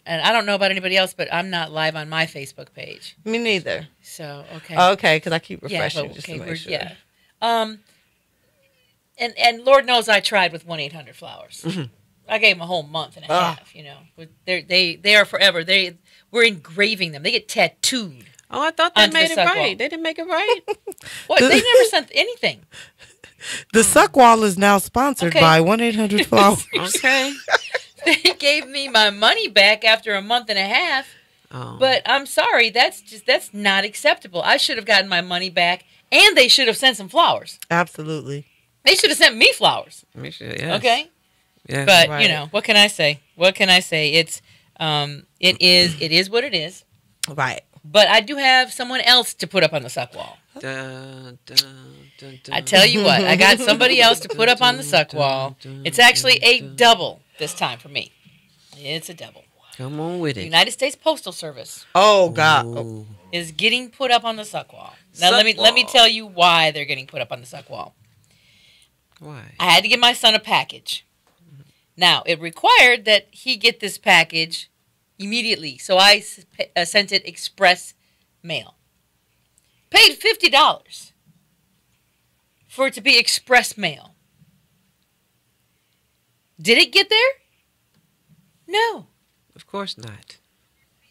And I don't know about anybody else, but I'm not live on my Facebook page. Me neither. So, okay. Oh, okay, because I keep Yeah, refreshing but, just okay, to make sure. yeah. And Lord knows I tried with 1-800-Flowers. I gave them a whole month and a half. You know, they are forever. We're engraving them. They get tattooed. Oh, I thought they Onto the made it suck right. wall. They didn't make it right. What? They never sent anything. The Suck Wall is now sponsored Okay. by 1-800-Flowers. Okay. They gave me my money back after a month and a half. Oh. But I'm sorry, that's not acceptable. I should have gotten my money back, and they should have sent some flowers. Absolutely. They should have sent me flowers. Make sure, yes. Okay. Yes. But Right. you know, what can I say? What can I say? It is what it is. Right. But I do have someone else to put up on the suck wall. Dun, dun, dun, dun. I tell you what, I got somebody else to put up on the suck wall. It's actually a double this time for me. It's a double. Come on with The it. United States Postal Service Oh, God. Oh, Ooh. is getting put up on the suck wall. Now Suck let me wall. tell you why they're getting put up on the suck wall. Why? I had to give my son a package. Now, it required that he get this package immediately, so I sent it express mail. Paid $50 for it to be express mail. Did it get there? No. Of course not.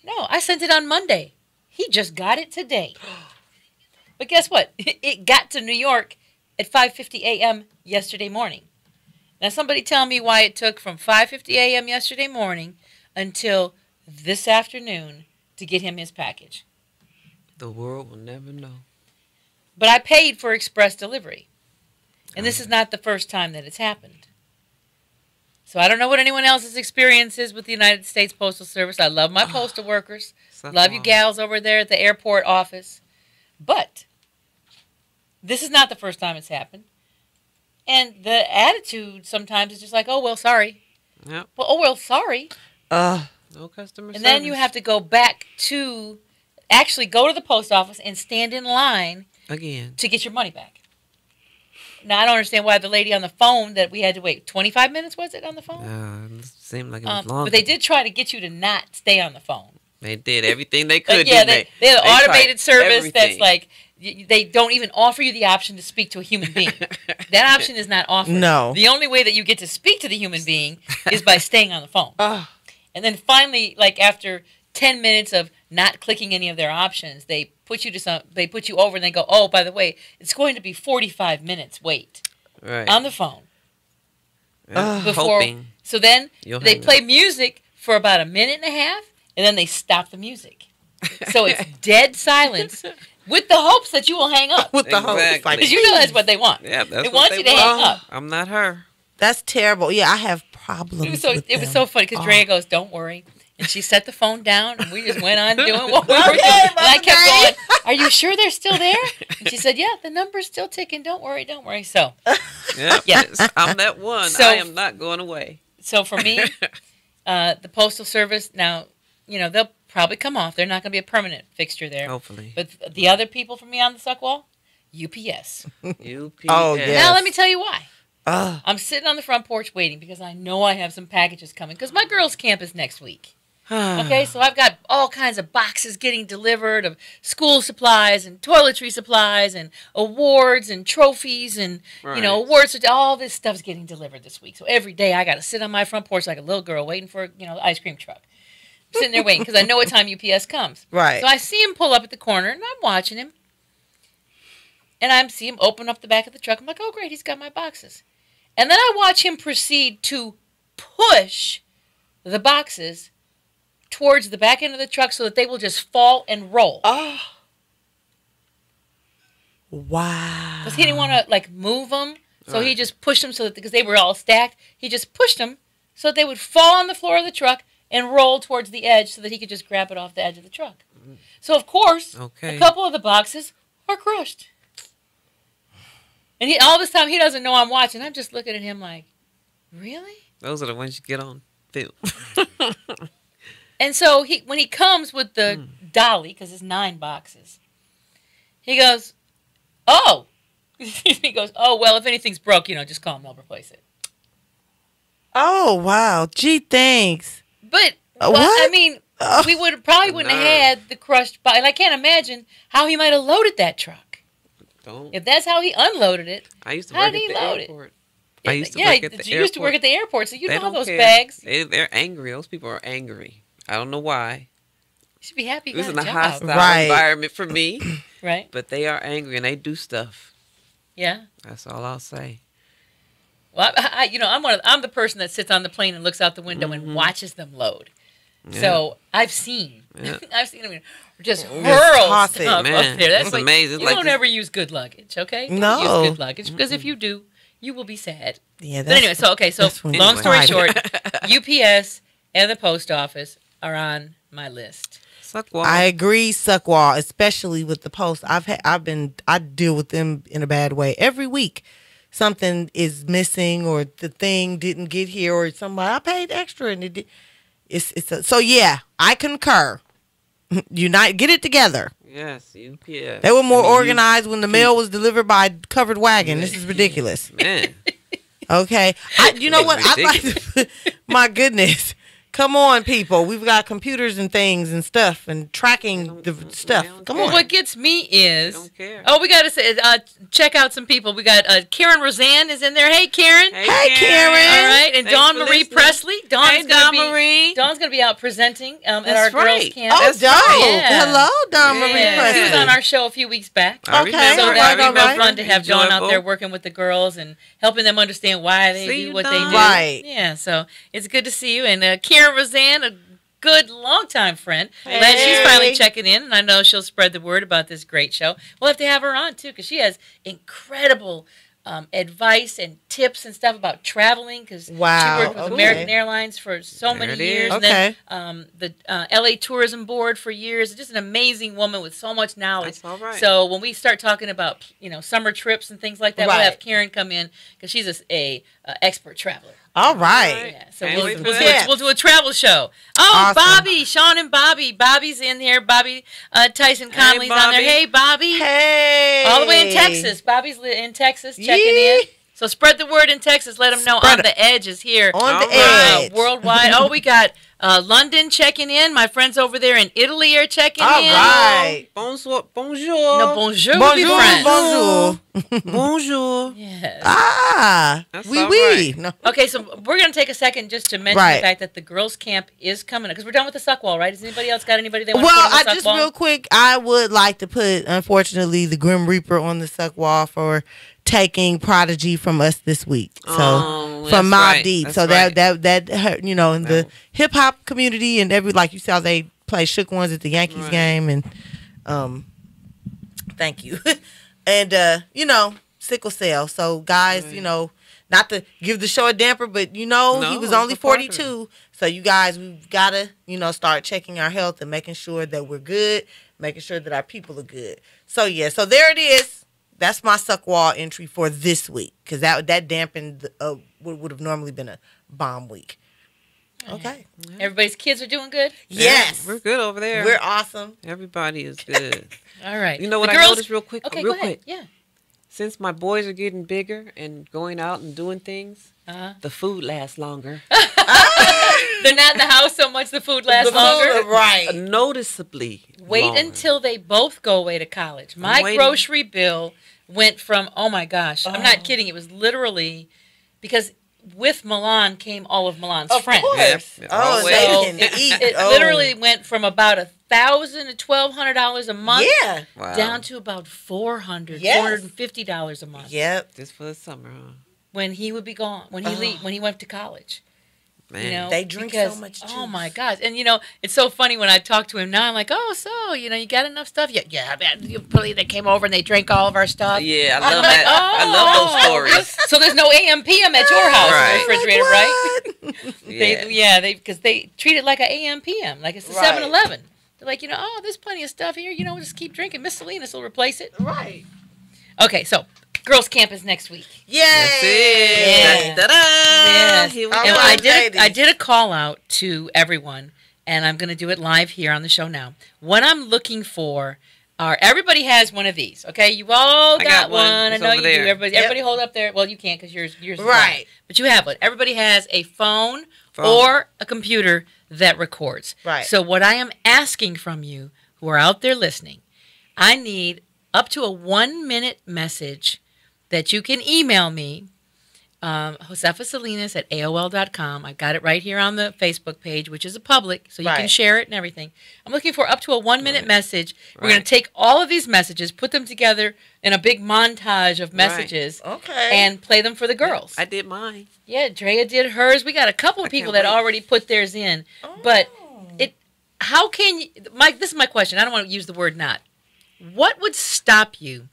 No, I sent it on Monday. He just got it today. But guess what? It got to New York at 5:50 a.m. yesterday morning. Now, somebody tell me why it took from 5:50 a.m. yesterday morning until this afternoon to get him his package. The world will never know. But I paid for express delivery. And this is not the first time that it's happened. So I don't know what anyone else's experience is with the United States Postal Service. I love my postal workers. Suck Love you wall. gals over there at the airport office. But this is not the first time it's happened. And the attitude sometimes is just like, oh, well, sorry. Yep. Well, oh, well, sorry. No customer And then you have to go back to, actually go to the post office and stand in line again. to get your money back. Now, I don't understand why the lady on the phone that we had to wait 25 minutes, was it, on the phone? It seemed like it was long. But they did try to get you to not stay on the phone. They did everything they could. Yeah, didn't they had an They tried automated service that's everything. like, they don't even offer you the option to speak to a human being. That option is not offered. No. The only way that you get to speak to the human being is by staying on the phone. Ah. And then finally, like after 10 minutes of not clicking any of their options, they put you over and they go, oh, by the way, it's going to be 45 minutes wait right. on the phone. Yeah, before- hoping. So then You'll they hang play up. music for about a minute and a half, and then they stop the music. So it's dead silence with the hopes that you will hang up. With the whole Exactly. fight. Because you know that's what they want. Yeah, that's They what want they you to hang up. I'm not her. That's terrible. Yeah, I have problems It was so with it was them. so funny because Oh. Drea goes, "Don't worry," and she set the phone down, and we just went on doing what we were doing. Okay, And I kept Mother going, "Are you sure they're still there?" And she said, "Yeah, the number's still ticking. Don't worry, don't worry." So, Yep. Yeah. I'm that one. So- I am not going away. so for me, the Postal Service now, you know, they'll probably come off. They're not going to be a permanent fixture there. Hopefully. But the other people for me on the suck wall, UPS. UPS. Oh, yeah. Now Yes. let me tell you why. Ugh. I'm sitting on the front porch waiting because I know I have some packages coming because my girls' camp is next week. Okay, so I've got all kinds of boxes getting delivered of school supplies and toiletry supplies and awards and trophies and, you know, Right. awards. All this stuff's getting delivered this week. So every day I got to sit on my front porch like a little girl waiting for, you know, the ice cream truck. I'm sitting there waiting because I know what time UPS comes. Right. So I see him pull up at the corner and I'm watching him. And I see him open up the back of the truck. I'm like, oh, great, he's got my boxes. And then I watch him proceed to push the boxes towards the back end of the truck so that they will just fall and roll. Oh. Wow. Because he didn't want to, like, move them. So he Right. just pushed them so that, because they were all stacked, he just pushed them so that they would fall on the floor of the truck and roll towards the edge so that he could just grab it off the edge of the truck. So, of course, Okay. a couple of the boxes are crushed. And all this time, he doesn't know I'm watching. I'm just looking at him like, really? Those are the ones you get on film. And so when he comes with the dolly, because it's 9 boxes, he goes, oh. He goes, oh, well, if anything's broke, you know, just call them, they'll replace it. Oh, wow. Gee, thanks. But Well, what? I mean, we wouldn't have had the crushed body. And I can't imagine how he might have loaded that truck. Don't. If that's how he unloaded it. I used to How work did at he the load it? airport. I used to yeah, work at the you airport. used to work at the airport, so you They know don't those care. bags. They're angry. Those people are angry. I don't know why. You should be happy It you was got in a a job. hostile Right. environment for me, Right? but they are angry and they do stuff. Yeah. That's all I'll say. Well, I'm the person that sits on the plane and looks out the window and watches them load. Yeah. So I've seen, Yeah. I've seen them just Just hurl toss stuff it. up Man, there. That's it's like, amazing. You Like don't this- ever use good luggage, okay? Don't No. use good luggage because if you do, you will be sad. Yeah, But anyway, so that's when long it's story private. short, UPS and the post office are on my list. Suck wall. I agree, Suckwall, especially with the post. I deal with them in a bad way every week. Something is missing, or the thing didn't get here, or somebody I paid extra and it did. So yeah, I concur. Unite, get it together. Yes, UPS. They were more I mean, organized when the mail was delivered by covered wagon. This is ridiculous. Man, Okay, you know what? I'd like to. My goodness, come on, people. We've got computers and things and stuff and tracking the stuff. they don't Come care. on. What gets me is, don't care. oh, we got to say, check out some people. We got Karen Roseanne is in there. Hey, Karen. Hey, Karen. All right, and Thanks Dawn for Marie listening. Presley. Hey, Dawn Marie. Dawn's going to be out presenting at our That's girls' right. camp. Oh, That's dope. right. Yeah. Hello, Dawn Marie Yeah. She was Presley. on our show a few weeks back. I Okay. remember, So all that right, would be all real right. fun to have Dawn out Enjoyable. there working with the girls and helping them understand why they See do you, what they Dawn. do. Right. Yeah, so it's good to see you. And Karen Roseanne, a good longtime friend. Glad she's Hey. finally checking in, and I know she'll spread the word about this great show. We'll have to have her on, too, because she has incredible advice and tips and stuff about traveling, because Wow, she worked with okay. American Airlines for so There many it years. is. And then the LA Tourism Board for years. Just an amazing woman with so much knowledge. That's all right. So when we start talking about summer trips and things like that, we'll Right. have Karen come in because she's a expert traveler. All right. Yeah, so Can't we'll, wait we'll, for do that. we'll do a travel show. Oh, Awesome. Bobby, Sean and Bobby. Bobby's in here. Bobby Tyson Conley's on there. Bobby. Hey, Bobby. Hey. All the way in Texas. Bobby's in Texas checking Yee. in. So spread the word in Texas. Let them know Spread On the Edge is here. On All the right. edge. Worldwide. Oh, we got London checking in. My friends over there in Italy are checking All in. right. Bonsoir. Bonjour. No, bonjour, would be Bonjour, French. bonjour. Bonjour. Yes. Ah, That's oui, all oui. right. No. Okay, so we're going to take a second just to mention Right. the fact that the girls' camp is coming up because we're done with the suck wall, right? Has anybody else got anybody they want Well, to put on I the suck just wall? real quick, I would like to put, unfortunately, the Grim Reaper on the suck wall for taking Prodigy from us this week. So Oh, that's from Mobb right. Deep. That's So right. that hurt, in the hip hop community and like you saw they play Shook Ones at the Yankees Right. game and thank you. And sickle cell. So guys, Right. not to give the show a damper, but he No, was it's only a part of it. 42. So you guys, we've got to, start checking our health and making sure that we're good, making sure that our people are good. So yeah, so there it is. That's my suck wall entry for this week because that dampened what would have normally been a bomb week. Okay. Everybody's kids are doing good? Yes. We're good over there. We're awesome. Everybody is good. All right. You know what The I girls- noticed real quick? Okay, real go ahead. quick. Yeah. Since my boys are getting bigger and going out and doing things, Uh-huh. the food lasts longer. They're not in the house so much the food lasts The longer. food, right. Noticeably. Wait longer. until they both go away to college. My waiting. grocery bill went from, oh my gosh, I'm Oh. not kidding. It was literally because with Milan came all of Milan's Of friends. course. Yep. Oh, So, they So can it, eat. it Oh. literally went from about $1,000 to $1,200 a month Yeah. Wow. down to about $400, Yes. $450 a month Yep. Just for the summer, huh? when he would be gone, when he went to college. Man. They drink because, so much Oh juice. my gosh! And it's so funny when I talk to him now. I'm like, oh, so you got enough stuff? Yeah, man. They came over and they drank all of our stuff. Yeah, I love I'm like, that. I love those oh. stories. So there's no AM PM at your house Right. in the refrigerator, right? Yeah. Because they treat it like a AM PM, like it's a Right. 7-Eleven. They're like, there's plenty of stuff here. Just keep drinking. Miss Salinas will replace it. Right. Okay, so girls' camp is next week. Yay. That's it. Yeah. Da-da-da. Yes. Here we All go. And right, I ladies. did a call out to everyone, and I'm going to do it live here on the show now. What I'm looking for are everybody has one of these. Okay, you all I got got one. one. I It's know over you there. do. Everybody, Yep. everybody hold up there. Well, you can't because yours is Right. gone. But you have one. Everybody has a phone Phone. or a computer that records. Right. So what I am asking from you who are out there listening, I need up to a 1-minute message that you can email me, Josefa at AOL.com. I got it right here on the Facebook page, which is a public, so you can Right. share it and everything. I'm looking for up to a 1-minute message. We're going Right. to take all of these messages, put them together in a big montage of messages, Okay. and play them for the girls. I did mine. Yeah, Drea did hers. We got a couple of I people can't that wait. already put theirs in. But how can you, Mike, this is my question. I don't want to use the word not. What would stop you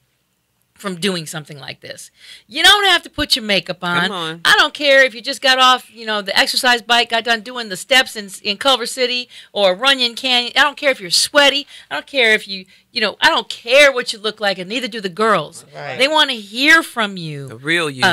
from doing something like this? You don't have to put your makeup on. Come on. I don't care if you just got off, the exercise bike, got done doing the steps in Culver City or Runyon Canyon. I don't care if you're sweaty. I don't care if I don't care what you look like, and neither do the girls. Right. They want to hear from you. The real you.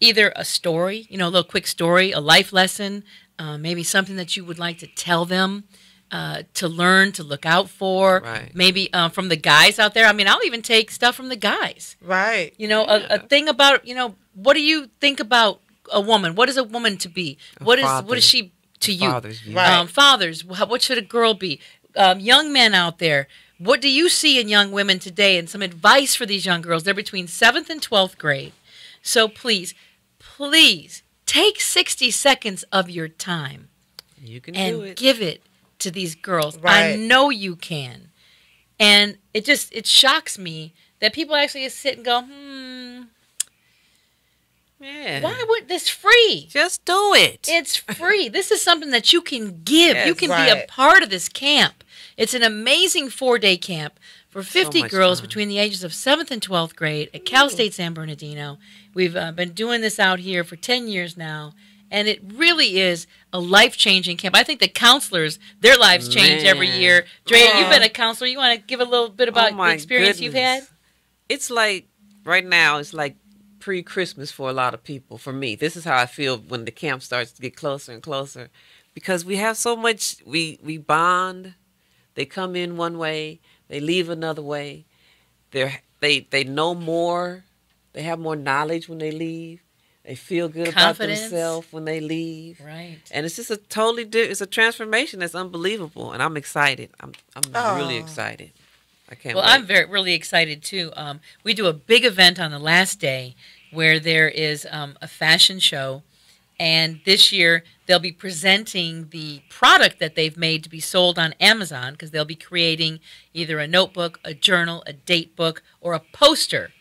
Either a story, a little quick story, a life lesson, maybe something that you would like to tell them, to learn, to look out for. Right. Maybe from the guys out there. I mean, I'll even take stuff from the guys. Right. A thing about, what do you think about a woman? What is a woman to be? What is she to you? Father's view. Right. Fathers, what should a girl be? Young men out there, what do you see in young women today? And some advice for these young girls. They're between 7th and 12th grade. So please take 60 seconds of your time You can do and it. give it to these girls. I Right. know you can. And it shocks me that people actually sit and go, Yeah. why would this free? Just do it. It's free. This is something that you can give. Yes, you can be a right. part of this camp. It's an amazing 4-day camp for 50 much girls fun. between the ages of 7th and 12th grade at Cal State San Bernardino. We've been doing this out here for 10 years now, and it really is a life-changing camp. I think the counselors, their lives change every Man. year. Drea, you've Oh. been a counselor. You want to give a little bit about Oh, my the experience you've had? goodness. It's like, right now, it's like pre-Christmas for a lot of people. For me, this is how I feel when the camp starts to get closer and closer. Because we have so much, we bond. They come in one way, they leave another way. They know more. They have more knowledge when they leave. They feel good Confidence. about themselves when they leave. Right. And it's just a totally it's a transformation that's unbelievable, and I'm excited. I'm really excited. I can't Well, wait. I'm really excited too. We do a big event on the last day where there is a fashion show, and this year they'll be presenting the product that they've made to be sold on Amazon, because they'll be creating either a notebook, a journal, a date book, or a poster.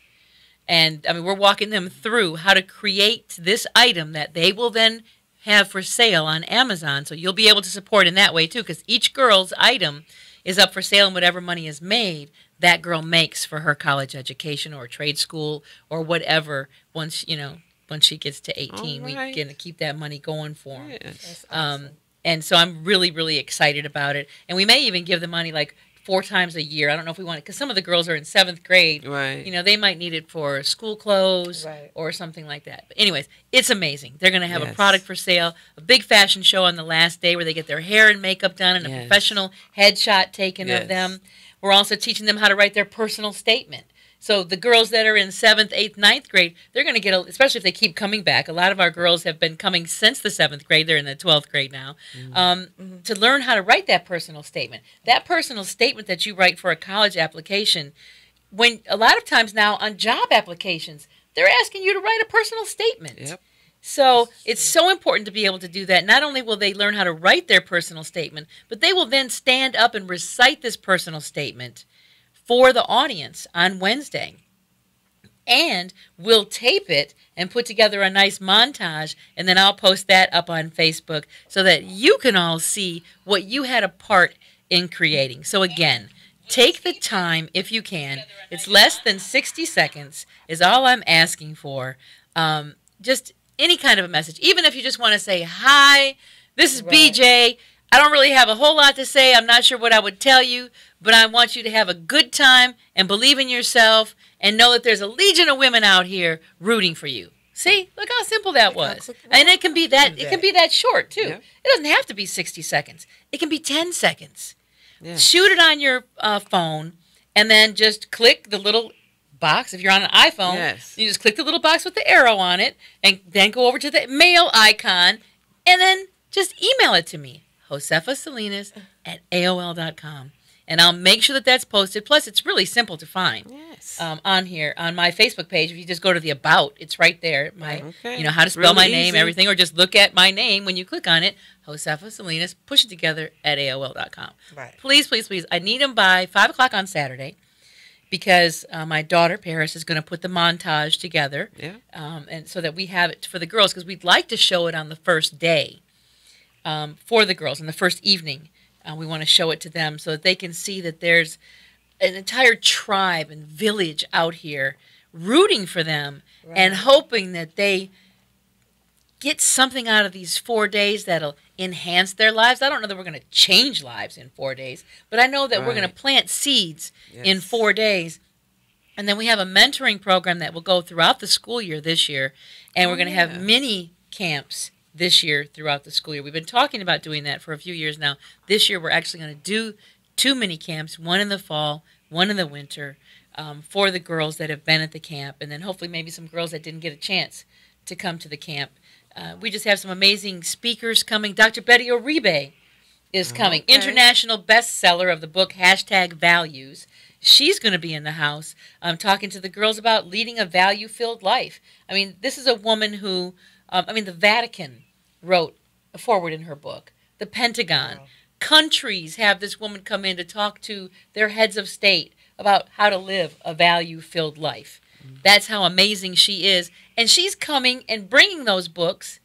And I mean, we're walking them through how to create this item that they will then have for sale on Amazon. So you'll be able to support in that way too, because each girl's item is up for sale, and whatever money is made, that girl makes for her college education or trade school or whatever. Once she gets to 18, All right. we can keep that money going for them. Yes. And so I'm really, really excited about it. And we may even give the money like 4 times a year. I don't know if we want it, because some of the girls are in 7th grade. Right. They might need it for school clothes Right. or something like that. But anyways, it's amazing. They're going to have a Yes. product for sale, a big fashion show on the last day where they get their hair and makeup done and a Yes. professional headshot taken Yes. of them. We're also teaching them how to write their personal statement. So the girls that are in 7th, 8th, 9th grade, they're going to get, especially if they keep coming back. A lot of our girls have been coming since the 7th grade. They're in the 12th grade now. To learn how to write that personal statement. That personal statement that you write for a college application, when a lot of times now on job applications, they're asking you to write a personal statement. Yep. So it's so important to be able to do that. Not only will they learn how to write their personal statement, but they will then stand up and recite this personal statement for the audience on Wednesday. And we'll tape it and put together a nice montage, and then I'll post that up on Facebook so that you can all see what you had a part in creating. So again, take the time if you can. It's less than 60 seconds is all I'm asking for. Just any kind of a message. Even if you just want to say, hi, this is BJ. I don't really have a whole lot to say. I'm not sure what I would tell you, but I want you to have a good time and believe in yourself and know that there's a legion of women out here rooting for you. See, look how simple that was. And it can be that short too. Yeah. It doesn't have to be 60 seconds. It can be 10 seconds. Yeah. Shoot it on your phone and then just click the little box. If you're on an iPhone, Yes. you just click the little box with the arrow on it and then go over to the mail icon and then just email it to me. josephasalinas@aol.com. And I'll make sure that that's posted. Plus, it's really simple to find. Yes. On here, on my Facebook page. If you just go to the About, it's right there. My, Okay. how to spell Really my name, easy. everything, or just look at my name when you click on it. Josefa Salinas, push it together at AOL.com. Right. Please, please, please. I need them by 5 o'clock on Saturday because my daughter, Paris, is going to put the montage together. Yeah. And so that we have it for the girls because we'd like to show it on the first day for the girls, on the first evening. We want to show it to them so that they can see that there's an entire tribe and village out here rooting for them and hoping that they get something out of these 4 days that'll enhance their lives. I don't know that we're going to change lives in 4 days, but I know that we're going to Right. plant seeds in Yes. 4 days. And then we have a mentoring program that will go throughout the school year this year, and we're going to have yeah. mini camps this year throughout the school year. We've been talking about doing that for a few years now. This year we're actually going to do 2 mini camps, one in the fall, one in the winter, for the girls that have been at the camp, and then hopefully maybe some girls that didn't get a chance to come to the camp. We just have some amazing speakers coming. Dr. Betty Oribe is coming, Okay. international bestseller of the book #Values. She's going to be in the house talking to the girls about leading a value-filled life. I mean, this is a woman who, the Vatican wrote a foreword in her book. The Pentagon. Countries have this woman come in to talk to their heads of state about how to live a value-filled life. That's how amazing she is. And she's coming and bringing those books,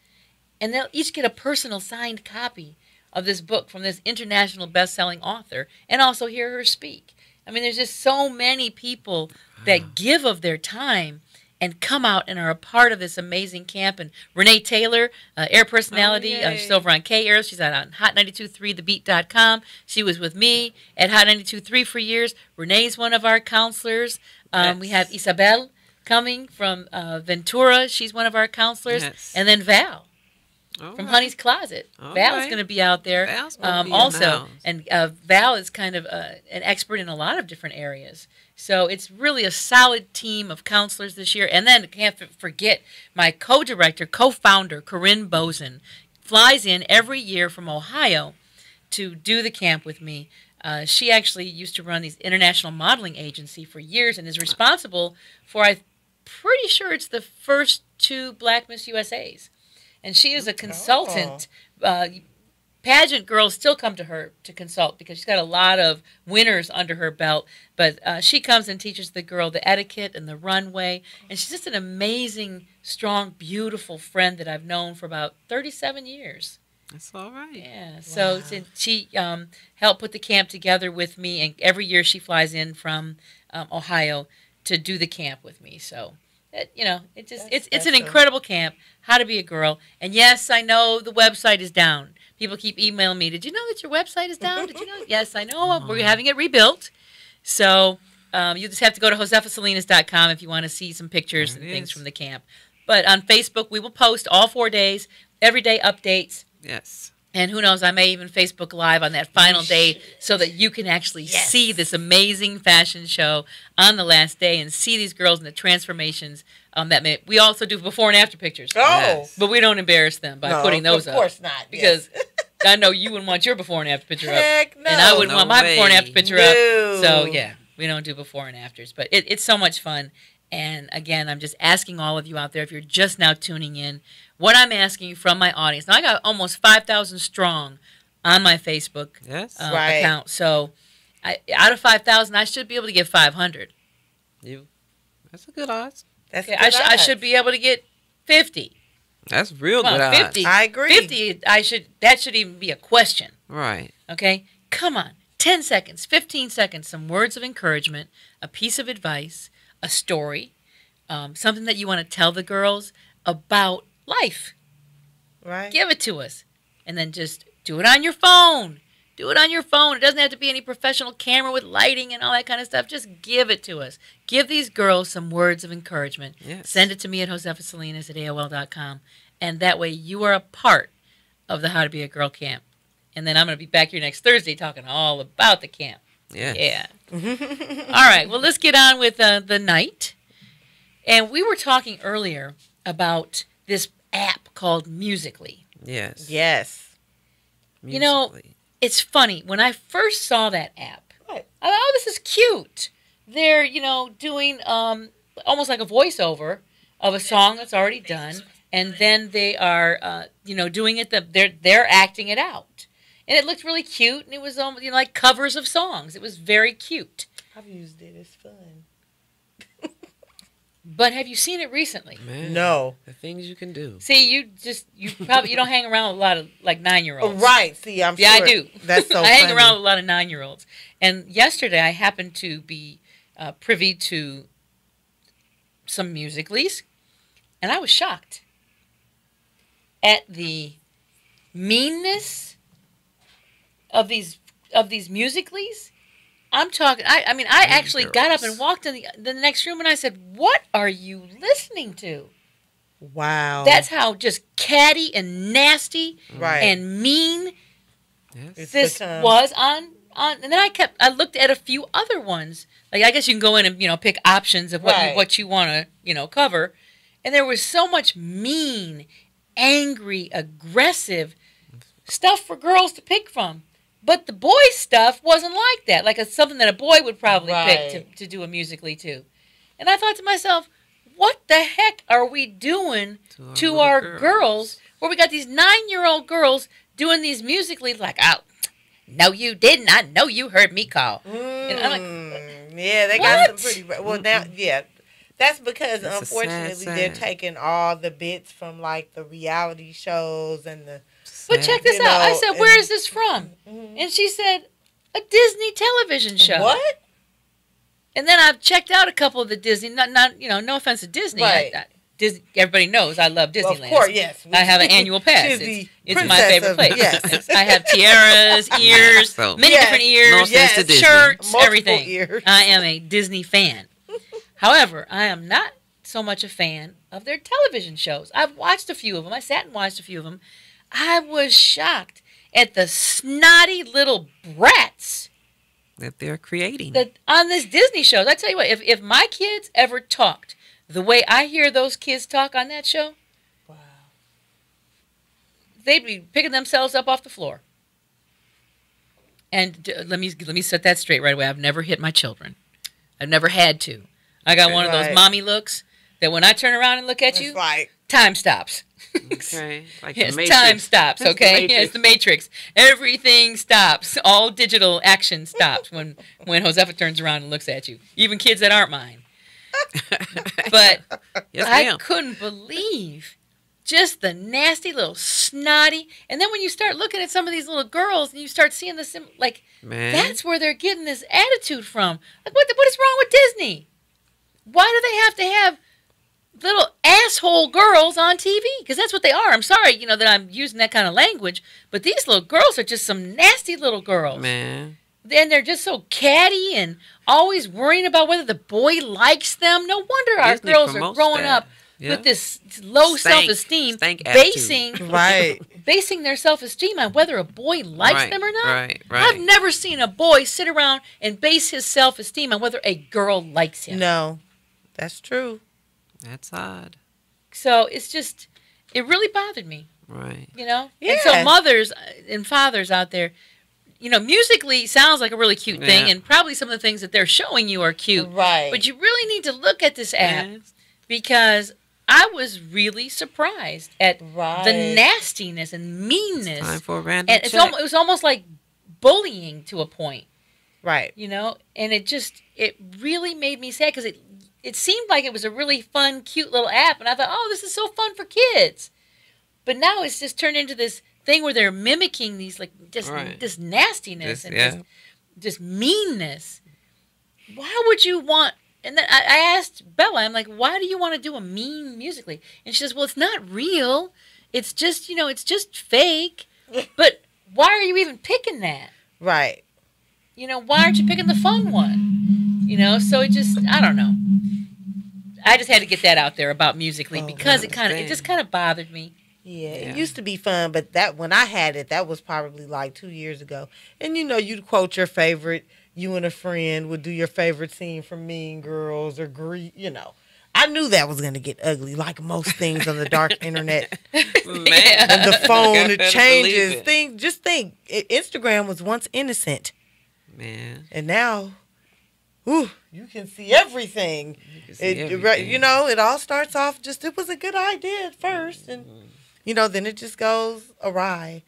and they'll each get a personal signed copy of this book from this international best-selling author and also hear her speak. I mean, there's just so many people that give of their time and come out and are a part of this amazing camp. And Renee Taylor, air personality, yay. she's over on K-Airs. She's on Hot923thebeat.com. She was with me at Hot 92.3 for years. Renee's one of our counselors. We have Isabel coming from Ventura. She's one of our counselors. Yes. And then Val All from right. Honey's Closet. All Val's right. going to be out there Val's gonna be in the also. house. And Val is kind of an expert in a lot of different areas. So it's really a solid team of counselors this year. And then can't forget my co-director, co-founder, Corinne Bozen, flies in every year from Ohio to do the camp with me. She actually used to run these international modeling agency for years and is responsible for, I'm pretty sure it's the first 2 Black Miss USAs. And she is a consultant. Pageant girls still come to her to consult because she's got a lot of winners under her belt. But she comes and teaches the girl the etiquette and the runway. And she's just an amazing, strong, beautiful friend that I've known for about 37 years. That's all right. Yeah. So since she helped put the camp together with me, and every year she flies in from Ohio to do the camp with me. So, it's an special. incredible camp. How to be a girl. And yes, I know the website is down. People keep emailing me. Did you know that your website is down? Did you know? Yes, I know. We're having it rebuilt. So you just have to go to josefasalinas.com if you want to see some pictures There and it things is. from the camp. But on Facebook, we will post all 4 days, everyday updates. Yes. And who knows, I may even Facebook Live on that final day so that you can actually see this amazing fashion show on the last day and see these girls and the transformations we also do before and after pictures. Oh, Yes. But we don't embarrass them by putting those up. Of course not. Because yes. I know you wouldn't want your before and after picture Heck up. no. And I wouldn't No want my before and way. after picture No. up. So, yeah, we don't do before and afters. But it's so much fun. And, again, I'm just asking all of you out there, if you're just now tuning in, what I'm asking from my audience. Now, I got almost 5,000 strong on my Facebook Yes. Right. account. So, out of 5,000, I should be able to get 500. That's a good odds. That's Okay, good I odds. should be able to get 50. That's real Come good on, odds. 50. I agree. 50, that should even be a question. Right. Okay? Come on. 10 seconds, 15 seconds, some words of encouragement, a piece of advice, a story, something that you want to tell the girls about life. Right. Give it to us. And then just do it on your phone. Do it on your phone. It doesn't have to be any professional camera with lighting and all that kind of stuff. Just give it to us. Give these girls some words of encouragement. Yes. Send it to me at josefasalinas@aol.com. And that way you are a part of the How to Be a Girl camp. And then I'm going to be back here next Thursday talking all about the camp. Yes. Yeah. All right. Well, let's get on with the night. And we were talking earlier about this app called Musical.ly. Yes. Yes. You know, Musically. it's funny. When I first saw that app, Right. I thought, oh, this is cute. They're, doing almost like a voiceover of a song that's already done, and then they are, doing it. They're acting it out, and it looked really cute. And it was, like covers of songs. It was very cute. I've used it. It's fun. But have you seen it recently? Man, No. the things you can do. See, you probably you don't hang around with a lot of like 9-year-olds. Right. See, I'm Yeah, sure. I do. That's so I hang funny. around with a lot of 9-year-olds. And yesterday I happened to be privy to some musicallys, and I was shocked at the meanness of these musicallys. I'm talking. I mean, I actually got up and walked in the next room, and I said, "What are you listening to?" Wow. That's how just catty and nasty right. and mean Yes. It's this become- was on. And then I looked at a few other ones. Like, I guess you can go in and pick options of Right. what you want to cover, and there was so much mean, angry, aggressive stuff for girls to pick from. But the boy stuff wasn't like that. Like, it's something that a boy would probably pick Right. to do a musically too. And I thought to myself, what the heck are we doing to our girls where we got these 9-year-old girls doing these musically like, oh, no, you didn't. I know you heard me call. And I'm like, yeah, they got some what? pretty. Well, now, yeah, that's because That's a sad, unfortunately they're sad. taking all the bits from like the reality shows and the. but check this You out. I know, said, where and- is this from? Mhm. And she said, a Disney television show. What? And then I've checked out a couple of the Disney. Not no offense to Disney. Right. Disney. Everybody knows I love Well, Disneyland. of course, yes. I have an annual pass. She's the It's my princess favorite of- place. yes. I have tiaras, ears, So- many Yes. different ears, No offense to Disney. shirts, Multiple everything. ears. I am a Disney fan. However, I am not so much a fan of their television shows. I've watched a few of them. I sat and watched a few of them. I was shocked at the snotty little brats That they're creating. that on this Disney show. I tell you what, if my kids ever talked the way I hear those kids talk on that show, Wow. they'd be picking themselves up off the floor. And let me set that straight right away. I've never hit my children. I've never had to. I got one of those Right. mommy looks that when I turn around and look at It's you, like time stops. Okay. Like Yes, the Matrix. time stops, It's the okay? Matrix. Yes, the Matrix. Everything stops. All digital action stops when Josefa turns around and looks at you. Even kids that aren't mine. But Yes, I ma'am. couldn't believe just the nasty little snotty. And then when you start looking at some of these little girls and you start seeing this, like, Man. that's where they're getting this attitude from. Like, what is wrong with Disney? Why do they have to have little asshole girls on TV? Because that's what they are. I'm sorry, that I'm using that kind of language, but these little girls are just some nasty little girls. Man. And they're just so catty and always worrying about whether the boy likes them. No wonder our Disney girls are promotes growing that. up Yeah. with this low Stank- self-esteem, stank attitude. basing their self-esteem on whether a boy likes Right, them or not. right, right. I've never seen a boy sit around and base his self-esteem on whether a girl likes him. no, that's true. That's odd. So it's just, it really bothered me, Right. And Yeah. so mothers and fathers out there, musically sounds like a really cute thing, Yeah. and probably some of the things that they're showing you are cute. Right. But you really need to look at this app Man. because I was really surprised at Right. the nastiness and meanness. Time for a random And check. it was almost like bullying to a point, Right. and it really made me sad because it seemed like it was a really fun, cute little app, and I thought, oh, this is so fun for kids. But now it's just turned into this thing where they're mimicking these Right. this nastiness This- and yeah. just meanness. Why would you want? And then I asked Bella, I'm like, why do you want to do a mean musically? And she says, well, it's not real. It's just it's just fake. But why are you even picking that? Right. Why aren't you picking the fun one? So it just, I don't know. I just had to get that out there about musically Oh, because I it just kind of bothered me. Yeah, Yeah. it used to be fun, but that when I had it, that was probably like 2 years ago. And you'd quote your favorite. You and a friend would do your favorite scene from Mean Girls or I knew that was going to get ugly, like most things on the dark internet. Man. And the phone, You it better changes. believe it. Just think, Instagram was once innocent. Man. And now, whew, you can see everything. You can see everything. You know, it all starts off just, it was a good idea at first. And, you know, then it just goes awry.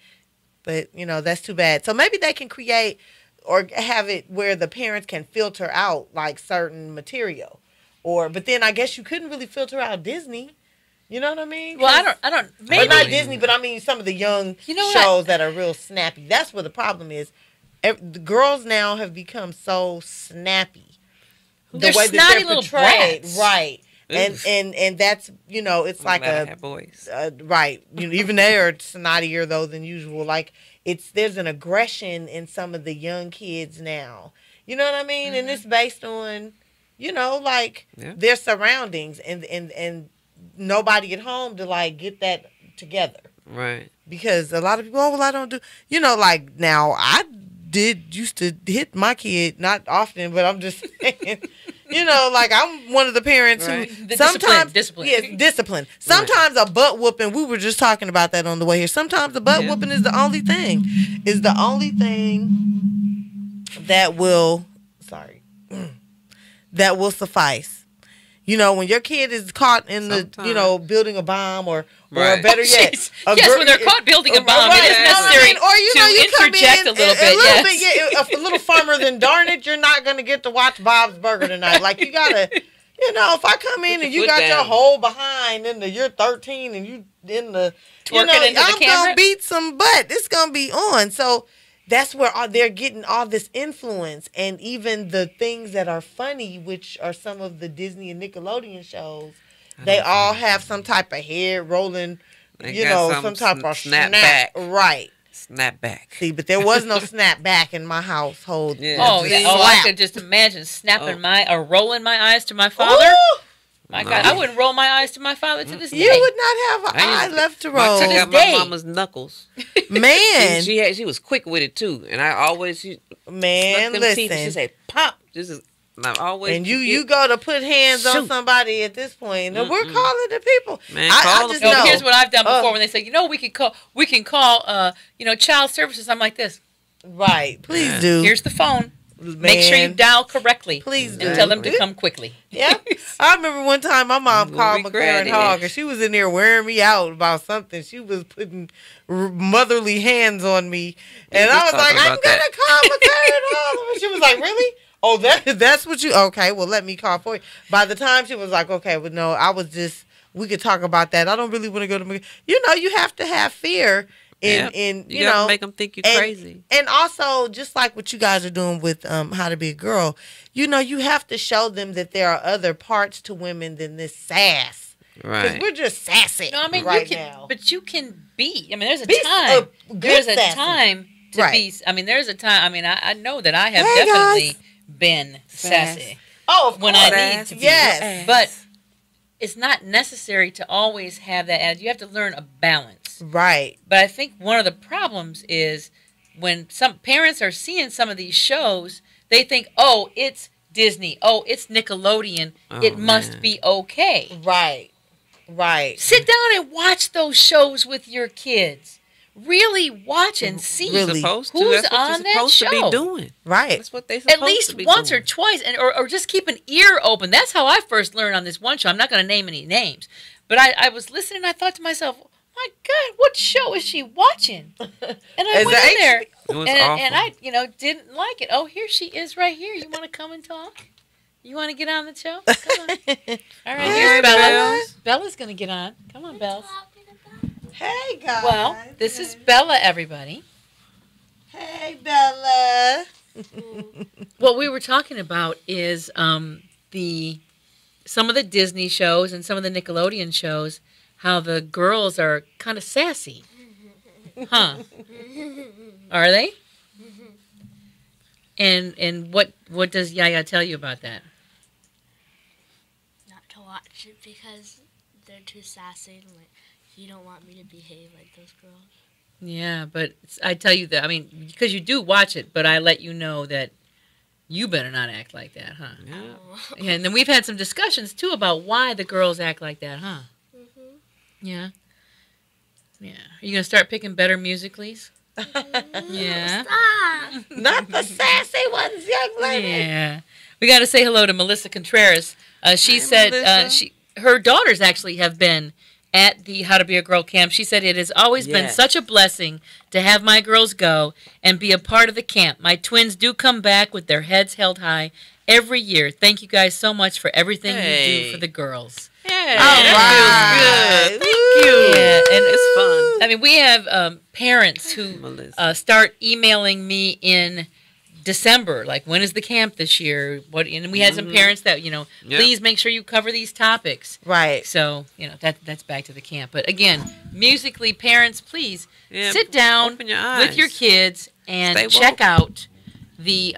But, you know, that's too bad. So maybe they can create or have it where the parents can filter out, like, certain material. But then I guess you couldn't really filter out Disney. You know what I mean? Well, I don't. Maybe But not Disney, but I mean some of the young shows that are real snappy. That's where the problem is. The girls now have become so snappy. They're snotty little brats. Right? Oof. And that's, you know, it's like have boys. right. You know, even they are snottier though than usual. Like there's an aggression in some of the young kids now. You know what I mean? And it's based on, you know, like their surroundings and nobody at home to like get that together. Right. Because a lot of people, I don't do, you know, like now I used to hit my kid, not often, but I'm just saying, you know, like I'm one of the parents who sometimes discipline. Yes, discipline. Sometimes a butt whooping, we were just talking about that on the way here. Sometimes a butt whooping is the only thing that will suffice. You know, when your kid is caught in you know, building a bomb or better yet. When they're caught building a bomb, it is necessary to interject a little bit. A little firmer than darn it, you're not going to get to watch Bob's Burger tonight. Like, you got to, you know, if I come in and you got your whole behind you're 13 and you in the, twerking into the camera. I'm going to beat some butt. It's going to be on. So that's where they're getting all this influence, and even the things that are funny, which are some of the Disney and Nickelodeon shows, they all have some type of head rolling, you know, some type of snap back. Right. Snap back. See, but there was no snap back in my household. Yeah. I could just imagine snapping rolling my eyes to my father. Ooh! My God, I wouldn't roll my eyes to my father to this day. You would not have an eye left to roll. I took out my mama's knuckles. Man. She was quick with it too. And I always listen. She say pop. And you go to put hands on somebody at this point. And we're calling the people. Man, I just know. Here's what I've done before when they say, you know, we can call you know, child services. I'm like this. Right. Please do. Here's the phone. Make sure you dial correctly. Please do. And tell them to come quickly. Yeah. I remember one time my mom called McLaren Hogg and she was in there wearing me out about something. She was putting motherly hands on me. And I was like, I'm going to call McLaren Hogg. And she was like, really? Oh, that's what you... Okay, well, let me call for you. By the time she was like, okay, well, no, I was just... We could talk about that. I don't really want to go to... You know, you have to have fear in you gotta make them think you're crazy. And also, just like what you guys are doing with How to Be a Girl, you know, you have to show them that there are other parts to women than this sass. Right. Because we're just sassy now. But you can be. I mean, there's a time. There's a time to be. I mean, there's a time. I mean, I know that I have definitely been sassy. Oh, when I need to be. Yes. But it's not necessary to always have that attitude. You have to learn a balance. Right. But I think one of the problems is when some parents are seeing some of these shows, they think, oh, it's Disney. Oh, it's Nickelodeon. It must be okay. Right. Right. Sit down and watch those shows with your kids. Really watch and see who's on that show. To be doing. Right. That's what they supposed at least to be once doing. or twice, or just keep an ear open. That's how I first learned on this one show. I'm not going to name any names, but I was listening and I thought to myself, my God, what show is she watching? And I went in there, and I, didn't like it. Oh, here she is right here. You want to come and talk? You want to get on the show? Come on. All right, here's Bella. Bella's going to get on. Come on, Bella. Hey, guys. Well, this is Bella, everybody. Hey, Bella. What we were talking about is some of the Disney shows and some of the Nickelodeon shows, how the girls are kind of sassy. Huh? Are they? And what does Yaya tell you about that? Not to watch it because they're too sassy and you don't want me to behave like those girls. Yeah, but I tell you that, I mean, because you do watch it, but I let you know that You better not act like that, huh? Yeah. And then we've had some discussions too about why the girls act like that, huh? Mhm. Yeah. Yeah. Are you gonna start picking better musicallys? Yeah. Stop. Not the sassy ones, young lady. Yeah. We got to say hello to Melissa Contreras. She Hi, said Melissa. her daughters actually have been at the How to Be a Girl camp. She said it has always been Yes. such a blessing to have my girls go and be a part of the camp. My twins do come back with their heads held high every year. Thank you guys so much for everything you do Hey. for the girls. Yeah, All that feels good. right. Thank you. Yeah, and It's fun. I mean, we have parents who Melissa. start emailing me in December, like, when is the camp this year? What? And we had some parents that, Yep. please make sure you cover these topics. Right. So, that's back to the camp. But again, musically, parents, please Yeah, sit down open your with your eyes. kids and Stay check woke. out the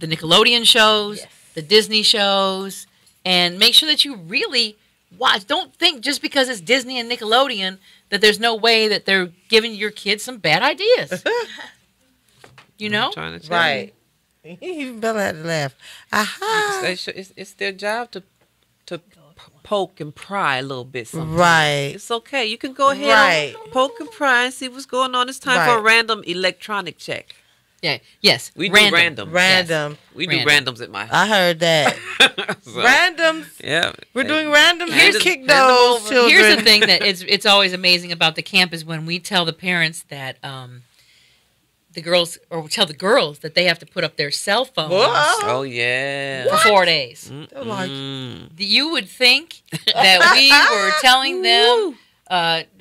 Nickelodeon shows, Yes. the Disney shows, and make sure that you really watch. Don't think just because it's Disney and Nickelodeon that there's no way that they're giving your kids some bad ideas. You know? I'm trying to tell Right. Even Bella had to laugh. you. Aha. It's their job to poke and pry a little bit sometimes. Right. It's okay. You can go ahead Right. and poke and pry and see what's going on. It's time for a Right. random electronic check. Yeah. Yes. We do Random. random. Random. We do Random. randoms at my house. I heard that. So, Randoms. yeah. We're doing random. Hand Here's them- kick hand them those over. children. Here's the thing that it's always amazing about the camp is when we tell the parents that the girls, or we tell the girls that they have to put up their cell phones Whoa. Oh, yeah. for 4 days. They're like, Mm. You would think that we were telling them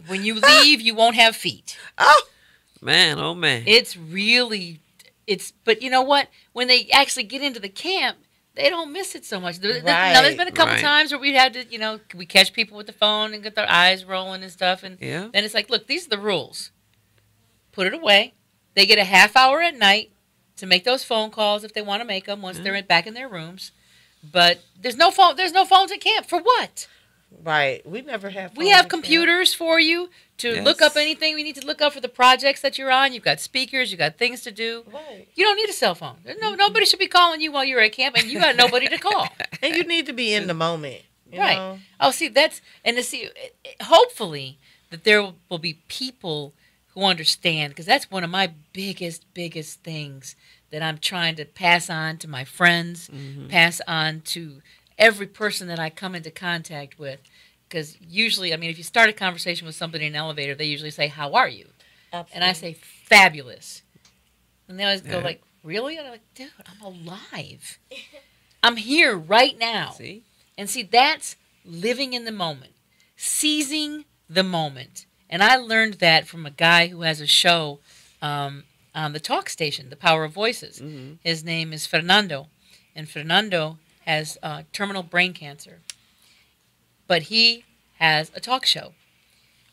when you leave, you won't have feet. oh, Man, oh, man. It's really, but you know what? When they actually get into the camp, they don't miss it so much. Now, there's been a couple Right. times where we had to, we catch people with the phone and get their eyes rolling and stuff. And Yeah. then it's like, look, these are the rules. Put it away. They get a half hour at night to make those phone calls if they want to make them once they're back in their rooms. But there's no phone. There's no phones at camp for what? right. We never have. We phones have at computers for you to look Yes. up anything we need to look up for the projects that you're on. You've got speakers. You've got things to do. camp. Right. You don't need a cell phone. Nobody should be calling you while you're at camp, and you got nobody to call. And you need to be in the moment. You Right. know? Oh, see, hopefully that there will be people who understand, because that's one of my biggest things that I'm trying to pass on to my friends, pass on to every person that I come into contact with. Because usually, I mean, if you start a conversation with somebody in an elevator, they usually say, "How are you?" And I say, "Fabulous." And they always go Yeah. like, "Really?" And I'm like, "Dude, I'm alive. I'm here right now." See? And see, that's living in the moment, seizing the moment. And I learned that from a guy who has a show on the talk station, The Power of Voices. Mhm. His name is Fernando. And Fernando has terminal brain cancer. But he has a talk show.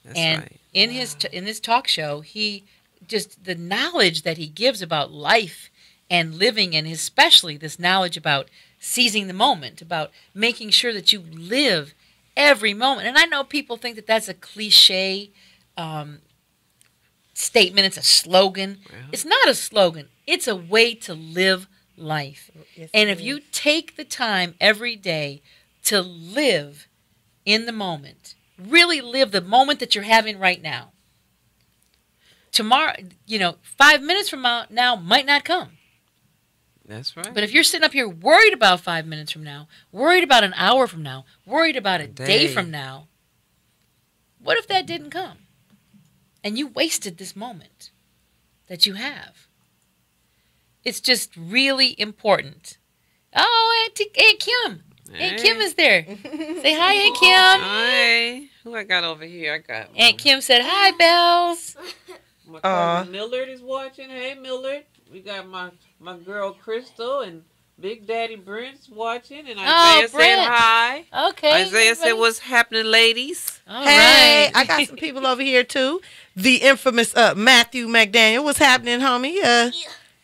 That's And right. in his talk show, he just the knowledge that he gives about life and living, and especially this knowledge about seizing the moment, about making sure that you live every moment. And I know people think that that's a cliche statement. It's a slogan. Well. It's not a slogan. It's a way to live life. Yes, And it if is. you take the time every day to live in the moment, really live the moment that you're having right now. Tomorrow, 5 minutes from now might not come. That's right. But if you're sitting up here worried about 5 minutes from now, worried about an hour from now, worried about a day Day. from now, what if that didn't come? And you wasted this moment that you have. It's just really important. Oh, Aunt Kim. Aunt Kim is there. Say hi, Aunt Kim. Hi. Who I got over here? I got Aunt Kim said, hi, Bells. my Aw. cousin Millard is watching. Hey, Millard. We got my girl Crystal and Big Daddy Brent's watching. And Isaiah said Brent. hi. Okay. Isaiah said, everybody. what's happening, ladies? All Hey, right. I got some people over here too. The infamous Matthew McDaniel. What's happening, homie?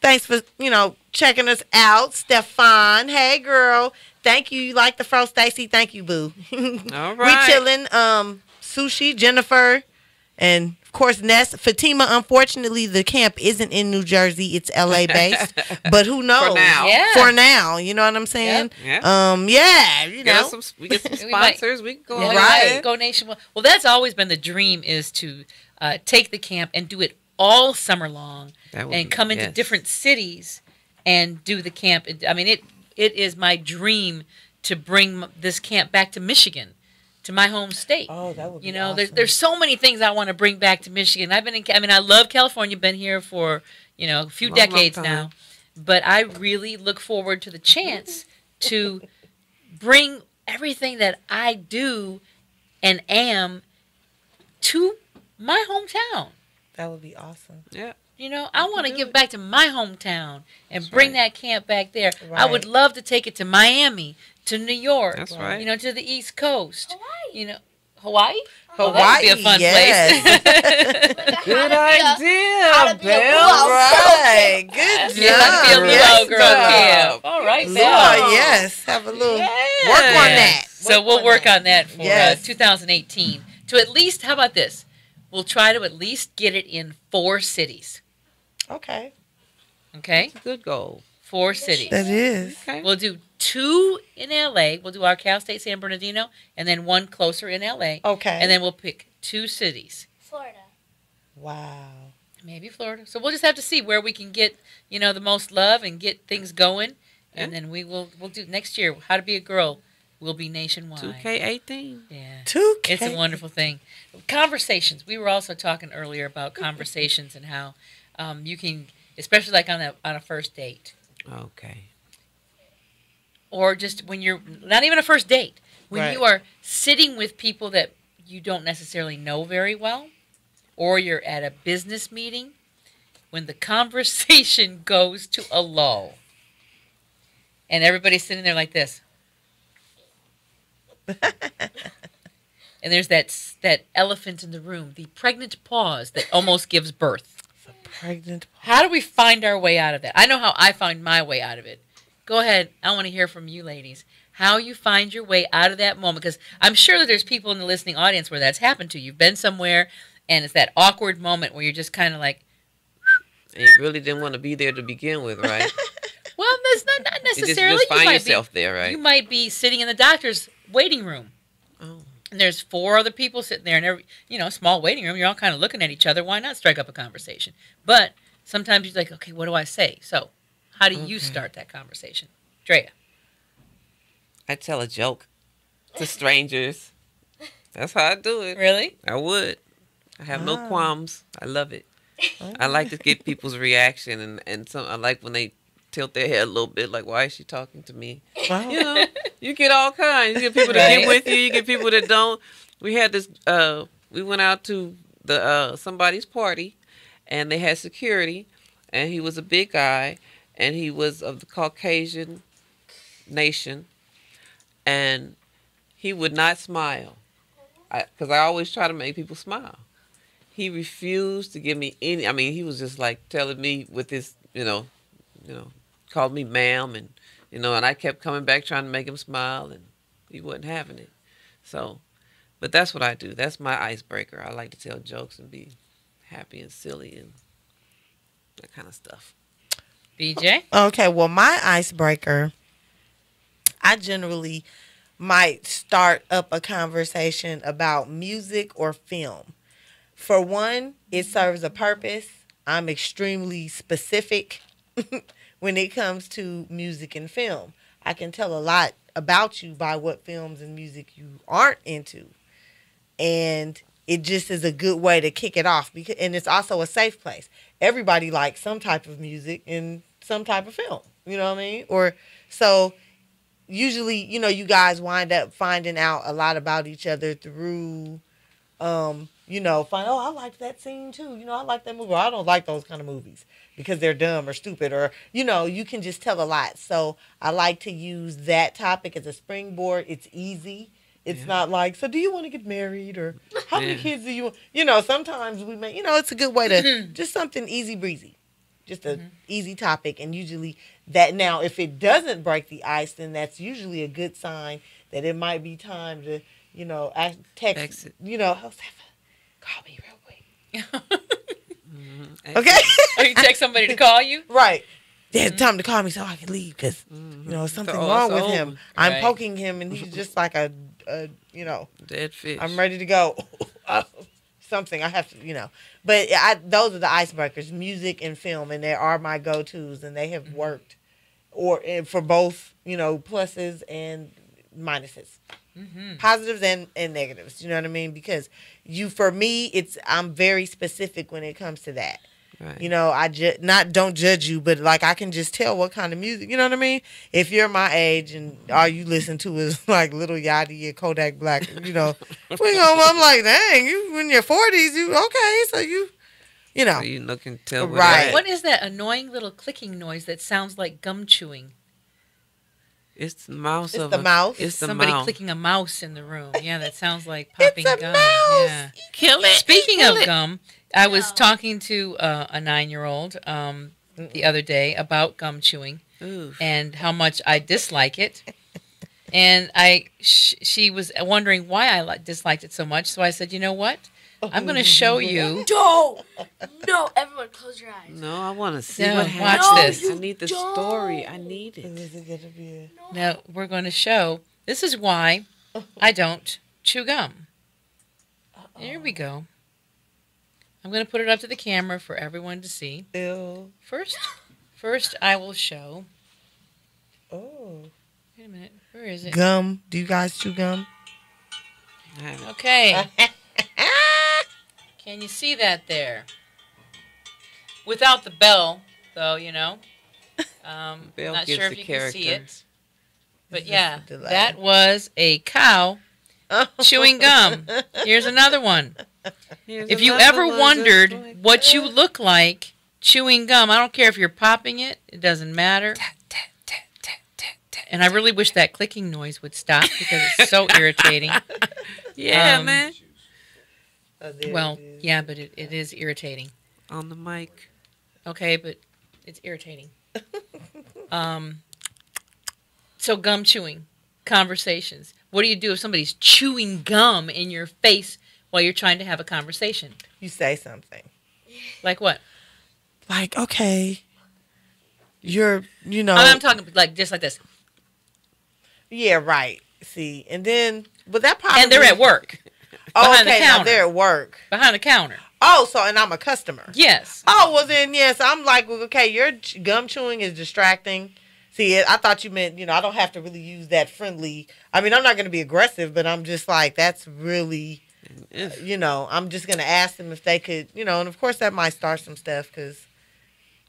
Thanks for checking us out, Stefan. Hey, girl. Thank you. You like the fro, Stacy? Thank you, boo. All right. We chilling. Sushi, Jennifer, and of course, Fatima, unfortunately, the camp isn't in New Jersey. It's LA based. But who knows? For now. Yeah. For now. You know what I'm saying? Yep. Yeah. You know. We get some We might- sponsors. We can go Yeah, on Right. there. Go nationwide. Well, that's always been the dream, is to take the camp and do it all summer long, That would and be- come into yes. different cities and do the camp. I mean, it is my dream to bring this camp back to Michigan, to my home state. Oh, that would be You know, awesome. there's so many things I want to bring back to Michigan. I love California. Been here for a few Long, long decades time. now, but I really look forward to the chance to bring everything that I do and am to my hometown. That would be awesome. Yeah. You know, I want to do give it. back to my hometown and That's bring right. that camp back there. I Right. would love to take it to Miami, to New York, That's right. you know, to the East Coast. Hawaii. You know, Hawaii? Oh, Hawaii, that would be a fun yes. place. Good how to idea, be a Bill. luau. Right. Good job. Yeah, I'd be a luau Yes, girl ma'am. camp. All right, Luau, Belle. yes. Have a little Yes. work on Yeah. that. So we'll work on that for Yes. 2018. To at least, how about this? We'll try to at least get it in 4 cities. Okay. Okay? Good goal. 4 cities. That is. Okay. We'll do 2 in LA. We'll do our Cal State San Bernardino, and then 1 closer in LA. Okay. And then we'll pick 2 cities. Florida. Wow. Maybe Florida. So we'll just have to see where we can get, the most love and get things going. And then we'll do next year. How to Be a Girl will be nationwide. 2K18. Yeah. 2K. It's a wonderful thing. Conversations. We were also talking earlier about conversations and how you can, especially like on a first date, Okay. or just when you're not even a first date, when Right. you are sitting with people that you don't necessarily know very well, or you're at a business meeting, when the conversation goes to a lull, and everybody's sitting there like this. And there's that elephant in the room, the pregnant pause that almost gives birth. Pregnant. How do we find our way out of that? I know how I find my way out of it. Go ahead. I want to hear from you ladies. How you find your way out of that moment. Because I'm sure that there's people in the listening audience where that's happened to. You've been somewhere and it's that awkward moment where you're just kind of like, And you really didn't want to be there to begin with, right? well, that's not You necessarily. just find might yourself there, right? You might be sitting in the doctor's waiting room. Oh. And there's 4 other people sitting there, and every small waiting room. You're all kind of looking at each other. Why not strike up a conversation? But sometimes you're like, okay, what do I say? So, how do you start that conversation, Drea? I tell a joke to strangers. That's how I do it. Really? I would. I have no Wow. qualms. I love it. I like to get people's reaction, and I like when they tilt their head a little bit, like, why is she talking to me? Wow. You know, you get all kinds. You get people that Right. get with you. You get people that don't. We had this. We went out to the somebody's party, and they had security, and he was a big guy, and he was of the Caucasian nation, and he would not smile, because I always try to make people smile. He refused to give me any. I mean, he was just like telling me with his, called me ma'am, and and I kept coming back trying to make him smile, and he wasn't having it. So, but that's what I do. That's my icebreaker. I like to tell jokes and be happy and silly and that kind of stuff. BJ? Okay, well, my icebreaker, I generally might start up a conversation about music or film. For one, it serves a purpose. I'm extremely specific when it comes to music and film. I can tell a lot about you by what films and music you aren't into. And it just is a good way to kick it off. And it's also a safe place. Everybody likes some type of music and some type of film. You know what I mean? Or so usually, you guys wind up finding out a lot about each other through, I like that scene too. I like that movie. Or I don't like those kind of movies because they're dumb or stupid or, you can just tell a lot. So I like to use that topic as a springboard. It's easy. It's not like, so do you want to get married or how many kids do you want? Sometimes we may, it's a good way to just something easy breezy, just a easy topic. And usually that now, if it doesn't break the ice, then that's usually a good sign that it might be time to, text, Exit. Josefa, call me real quick. Okay. Or you text somebody to call you? Right. Dad, tell him to call me so I can leave because something Oh, wrong it's with him. over. I'm Right. poking him and he's just like a Dead fish. I'm ready to go. Something I have to, But those are the icebreakers, music and film, and they are my go-tos, and they have worked, for both, pluses and minuses, positives and negatives. You know what I mean? Because for me, I'm very specific when it comes to that. Right. I don't judge you, but like I can just tell what kind of music. You know what I mean? If you're my age and all you listen to is like Little Yachty and Kodak Black, I'm like, dang, you in your 40s, you okay? So So you can tell. Right. What is that annoying little clicking noise that sounds like gum chewing? It's the mouse. It's the mouse. It's the Somebody mouse. clicking a mouse in the room. Yeah, that sounds like popping It's a gum. mouse. Yeah. Kill it. Speaking Kill of it. gum, I was No. talking to a 9-year-old the other day about gum chewing Ooh. and how much I dislike it. And she was wondering why I disliked it so much. So I said, you know what? I'm going to show you. No, everyone, close your eyes. No, I want to see No, what watch happens. this. I need the story. I need it. Is it gonna be Now, we're going to show. This is why I don't chew gum. Here we go. I'm going to put it up to the camera for everyone to see. ew? First I will show. Oh. Wait a minute. Where is it? Gum. Do you guys chew gum? I haven't. Okay. Can you see that there? Without the bell, though, Bell not gives sure if the you can see character. it. But This yeah, is a delay. that was a cow chewing gum. Here's another one. Here's If you another ever one wondered just like what that. you look like chewing gum, I don't care if you're popping it, it doesn't matter. And I really wish that clicking noise would stop because it's so irritating. Yeah, Um, man. Oh, there Well, it is. yeah, but it is irritating. On the mic. Okay, but it's irritating. So gum chewing, conversations. What do you do if somebody's chewing gum in your face while you're trying to have a conversation? You say something Like what? like, okay, you're, I'm talking like just like this. yeah, right. See, and then, but that probably, And they're at work, Oh, behind the okay, now counter. they're at work. behind the counter. Oh, so and I'm a customer. Yes. Oh, well then, yes, I'm like, well, okay, your gum chewing is distracting. See, I thought you meant, I don't have to really use that friendly. I mean, I'm not going to be aggressive, but I'm just like, that's really, Ugh. I'm just going to ask them if they could, and of course that might start some stuff because,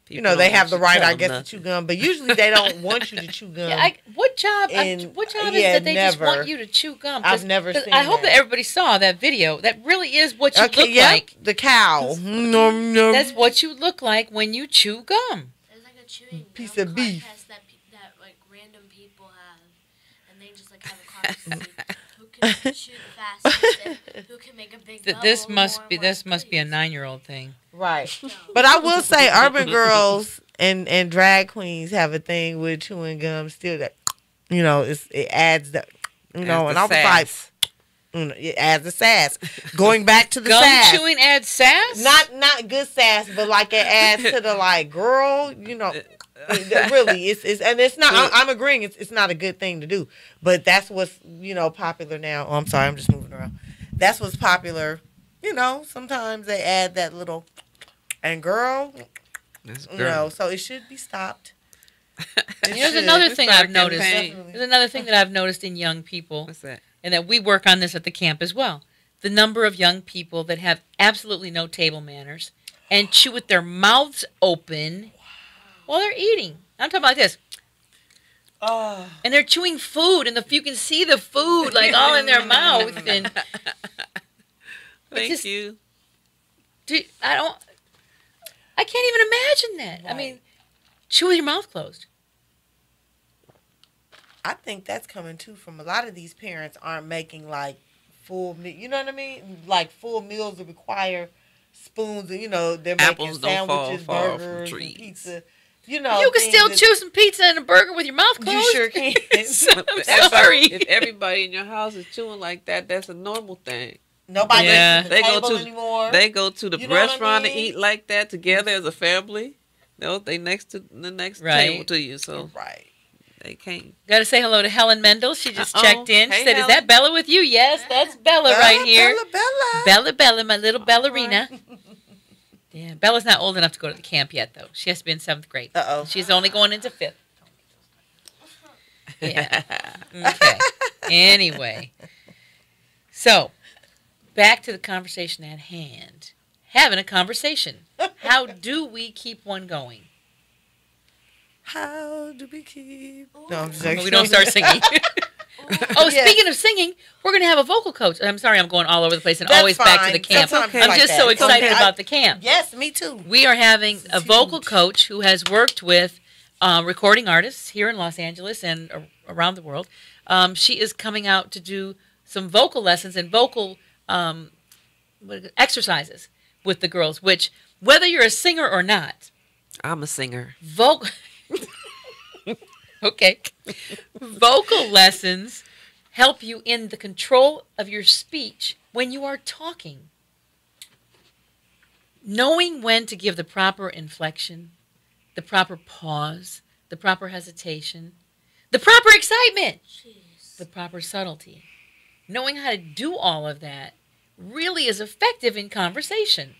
People they don't have the want you right, tell I them guess, nothing. to chew gum, but usually they don't want you to chew gum. Yeah, what job? And, What job is yeah, that they just never. want you to chew gum? 'Cause- I've never 'cause seen I hope that. that everybody saw that video. That really is what you look yeah, like. the cow. Nom, nom. That's what you look like when you chew gum. There's like a chewing Piece gum of beef. contest that like random people have, and they just like have a contest who can chew the fastest and who can make a big bubble. This more must and be more. this must be a Please. 9-year-old thing. Right. No. But I will say urban girls and drag queens have a thing with chewing gum still that it adds the and I was like it adds the sass. Going back to the Gum sass. chewing adds sass. Not good sass, but like it adds to the like girl, really it's and it's not I'm agreeing it's not a good thing to do. But that's what's popular now. Oh, I'm sorry, I'm just moving around. That's what's popular. Sometimes they add that little and girl, That's girl. so it should be stopped. There's another Let's thing start I've noticed. campaign. There's another thing that I've noticed in young people, What's that? and that we work on this at the camp as well. The number of young people that have absolutely no table manners and chew with their mouths open while they're eating. I'm talking about this. Oh, And they're chewing food, and you can see the food like all in their mouth. And Thank just- you. I can't even imagine that. I Right. mean, chew with your mouth closed. I think that's coming too from a lot of these parents aren't making like full, you know what I mean? Like full meals that require spoons and they're Apples making don't fall sandwiches, far from burgers, and trees. pizza. You can things still that chew some pizza and a burger with your mouth closed. You sure can. I'm If sorry. If everybody in your house is chewing like that, that's a normal thing. Nobody Yeah. goes to the They go table to anymore. they go to the You know what I restaurant mean? to eat like that together as a family. No, they next to the next Right. table to you, so Right. they can't. Got to say hello to Helen Mendel. She just Uh-oh. checked in. She Hey, said, "Is Helen. that Bella with you?" Yes, that's Bella right here. Bella. Bella, my little ballerina. Yeah, Bella's not old enough to go to the camp yet, though. She has to be in 7th grade. Uh-oh. She's only going into 5th. Yeah. Okay. Anyway. So, back to the conversation at hand. Having a conversation. How do we keep one going? How do we keep? No, I'm just But we don't start singing. Oh, Yes. speaking of singing, we're going to have a vocal coach. I'm sorry, I'm going all over the place and That's always back to fine. the camp. Sometimes I'm like just that. so It's excited okay. about the camp. Yes, me too. We are having This a is vocal huge. coach who has worked with recording artists here in Los Angeles and around the world. She is coming out to do some vocal lessons and vocal exercises with the girls, which, whether you're a singer or not, I'm a singer. Okay. Vocal lessons help you in the control of your speech when you are talking. Knowing when to give the proper inflection, the proper pause, the proper hesitation, the proper excitement, Jeez. the proper subtlety. Knowing how to do all of that really is effective in conversation.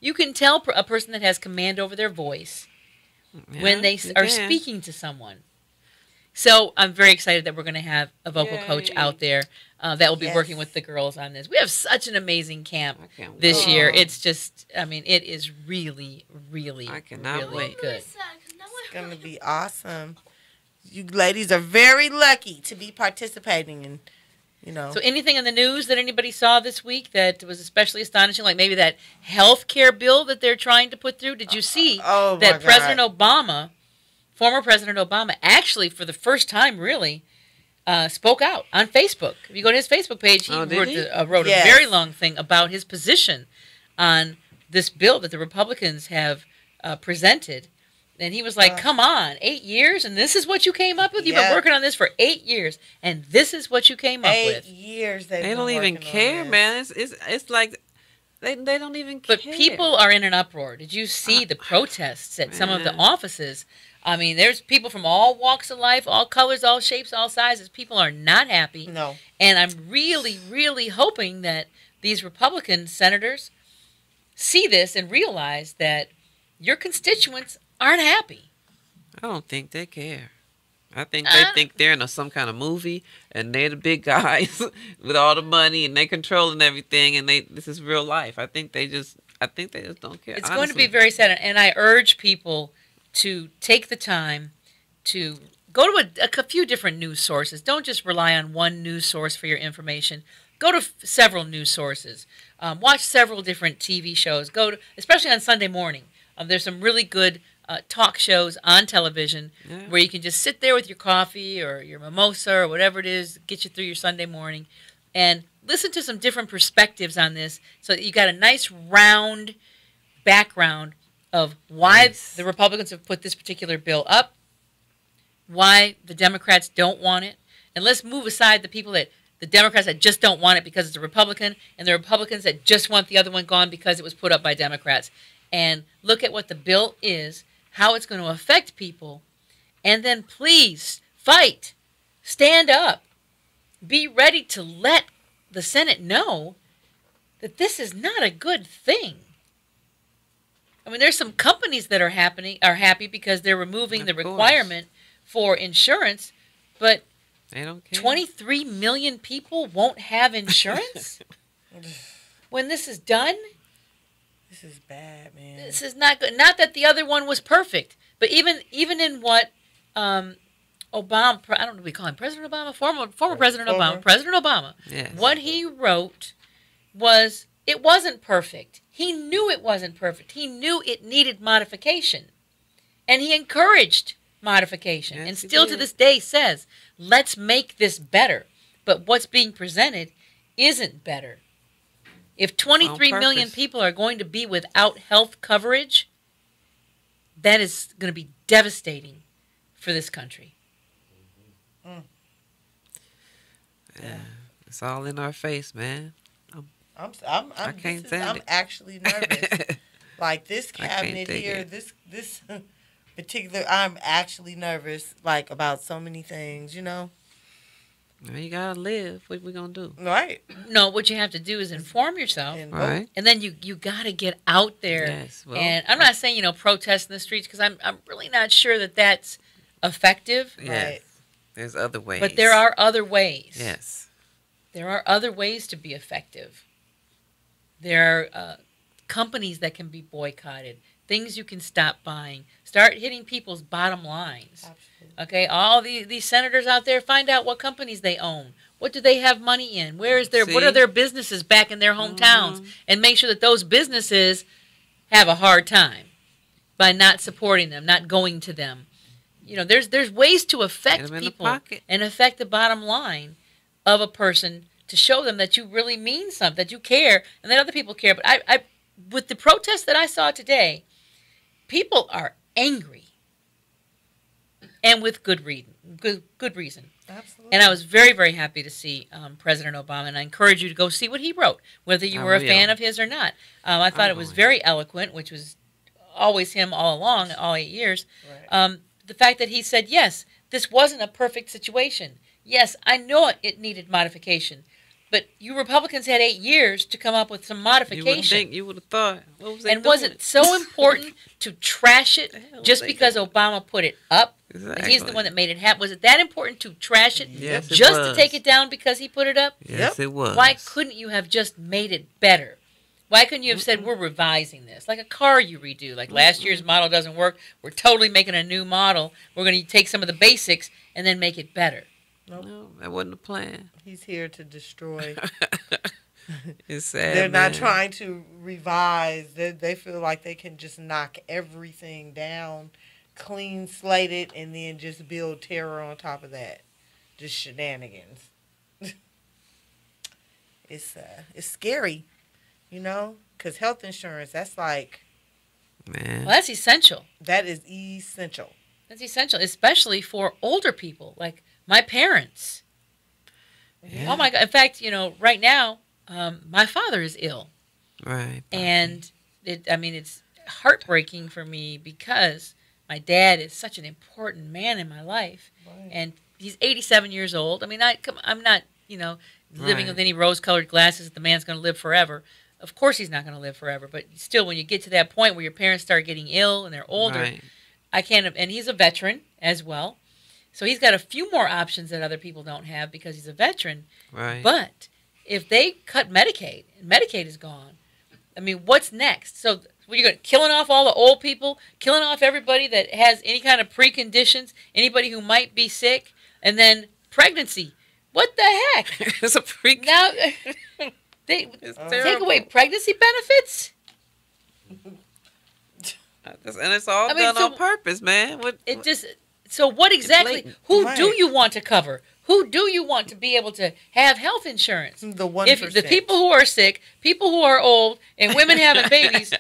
You can tell a person that has command over their voice when they you are can. speaking to someone. So I'm very excited that we're going to have a vocal coach Yay. out there that will be Yes. working with the girls on this. We have such an amazing camp I can't this wait. year. Aw. It's just, I mean, it is really, really, I cannot really wait. good. It's gonna be awesome. You ladies are very lucky to be participating, and So anything in the news that anybody saw this week that was especially astonishing, like maybe that health care bill that they're trying to put through? Did you see oh my that God. President Obama, former President Obama, actually for the first time really spoke out on Facebook. If you go to his Facebook page, he Oh, did wrote, he? wrote Yes. a very long thing about his position on this bill that the Republicans have presented. And he was like, come on, 8 years, and this is what you came up with? You've been Yeah. working on this for 8 years, and this is what you came up 8 with. years They don't even care, man. It's like they don't even care. But people are in an uproar. Did you see the protests at some of the Man. offices? I mean, there's people from all walks of life, all colors, all shapes, all sizes. People are not happy. No. And I'm really, really hoping that these Republican senators see this and realize that your constituents aren't happy. I don't think they care. I think they think they're in some kind of movie and they're the big guys with all the money and they controlling everything and this is real life. I think they just don't care. It's going to be honestly. very sad. And I urge people to take the time to go to a few different news sources. Don't just rely on one news source for your information. Go to several news sources. Watch several different TV shows. Especially on Sunday morning. There's some really good talk shows on television where you can just sit there with your coffee or your mimosa or whatever it is, get you through your Sunday morning, and listen to some different perspectives on this so that you got a nice round background of why the Republicans have put this particular bill up, why the Democrats don't want it, and let's move aside the Democrats that just don't want it because it's a Republican, and the Republicans that just want the other one gone because it was put up by Democrats. And look at what the bill is, how it's going to affect people, and then please fight, stand up, be ready to let the Senate know that this is not a good thing. I mean, there's some companies that are happy because they're removing the Of course. requirement for insurance, but They don't care. 23 million people won't have insurance when this is done. This is bad, man. This is not good. Not that the other one was perfect, but even in what Obama, I don't know, we call him President Obama, former President Obama, President Obama. Yes. What he wrote it wasn't perfect. He knew it wasn't perfect. He knew it needed modification, and he encouraged modification. Yes, and he still to did. this day says, "Let's make this better." But what's being presented isn't better. If 23 million purpose. people are going to be without health coverage, that is going to be devastating for this country. It's all in our face, man. I can't stand I'm it. actually nervous. Like this I can't cabinet take here, it. this particular, I'm actually nervous, like about so many things, you know. Well, you gotta live. What we gonna do? Right. No, what you have to do is inform yourself, And Right. and then you got to get out there. Yes. Well, And I'm not saying protest in the streets, because I'm really not sure that that's effective. yes. Right. There's other ways. But there are other ways. Yes. There are other ways to be effective. There are companies that can be boycotted, things you can stop buying, start hitting people's bottom lines. Absolutely. Okay, all these senators out there, find out what companies they own. What do they have money in? Where is their what are See? their businesses back in their hometowns? And make sure that those businesses have a hard time by not supporting them, not going to them. There's ways to Get affect 'em in the people pocket. and affect the bottom line of a person, to show them that you really mean something, that you care, and that other people care. But I with the protests that I saw today, people are angry, and with good reason. Good reason. Absolutely. And I was very, very happy to see President Obama, and I encourage you to go see what he wrote, whether you I were a will. fan of his or not. I thought it was going. very eloquent, which was always him all along, all 8 years. Right. The fact that he said, yes, this wasn't a perfect situation. Yes, I know it needed modification. But you Republicans had 8 years to come up with some You modification. would have thought. What was they And was doing? it so important to trash it The hell was just they because doing? Obama put it up? And he's the Exactly. one that made it happen. Was it that important to trash it Yes, it just to was. take it down because he put it up? Yes, it was. Why couldn't you have just made it better? Why couldn't you have said, we're revising this? Like a car you redo. Like last year's model doesn't work. We're totally making a new model. We're going to take some of the basics and then make it better. No, that wasn't the plan. He's here to destroy. It's sad. They're not man. trying to revise. They feel like they can just knock everything down, clean slate it, and then just build terror on top of that. Just shenanigans. It's scary, because health insurance, that's like, Man. Well, that's essential. that is essential. That's essential, especially for older people like my parents. Yeah. Oh my God. In fact, right now, my father is ill. Right. And it's heartbreaking for me because my dad is such an important man in my life. Right. And he's 87 years old. I'm not, living Right. with any rose-colored glasses that the man's going to live forever. Of course he's not going to live forever. But still, when you get to that point where your parents start getting ill and they're older, Right. I can't, and he's a veteran as well. So he's got a few more options that other people don't have because he's a veteran. Right. But if they cut Medicaid, and Medicaid is gone, what's next? So what, you're killing off all the old people, killing off everybody that has any kind of preconditions, anybody who might be sick, and then pregnancy. What the heck? It's a freak. Now they It's take terrible. away pregnancy benefits? And it's all done so on purpose, man. So what exactly? blatant. Who Right. do you want to cover? Who do you want to be able to have health insurance? The 1%. If the people who are sick, people who are old, and women having babies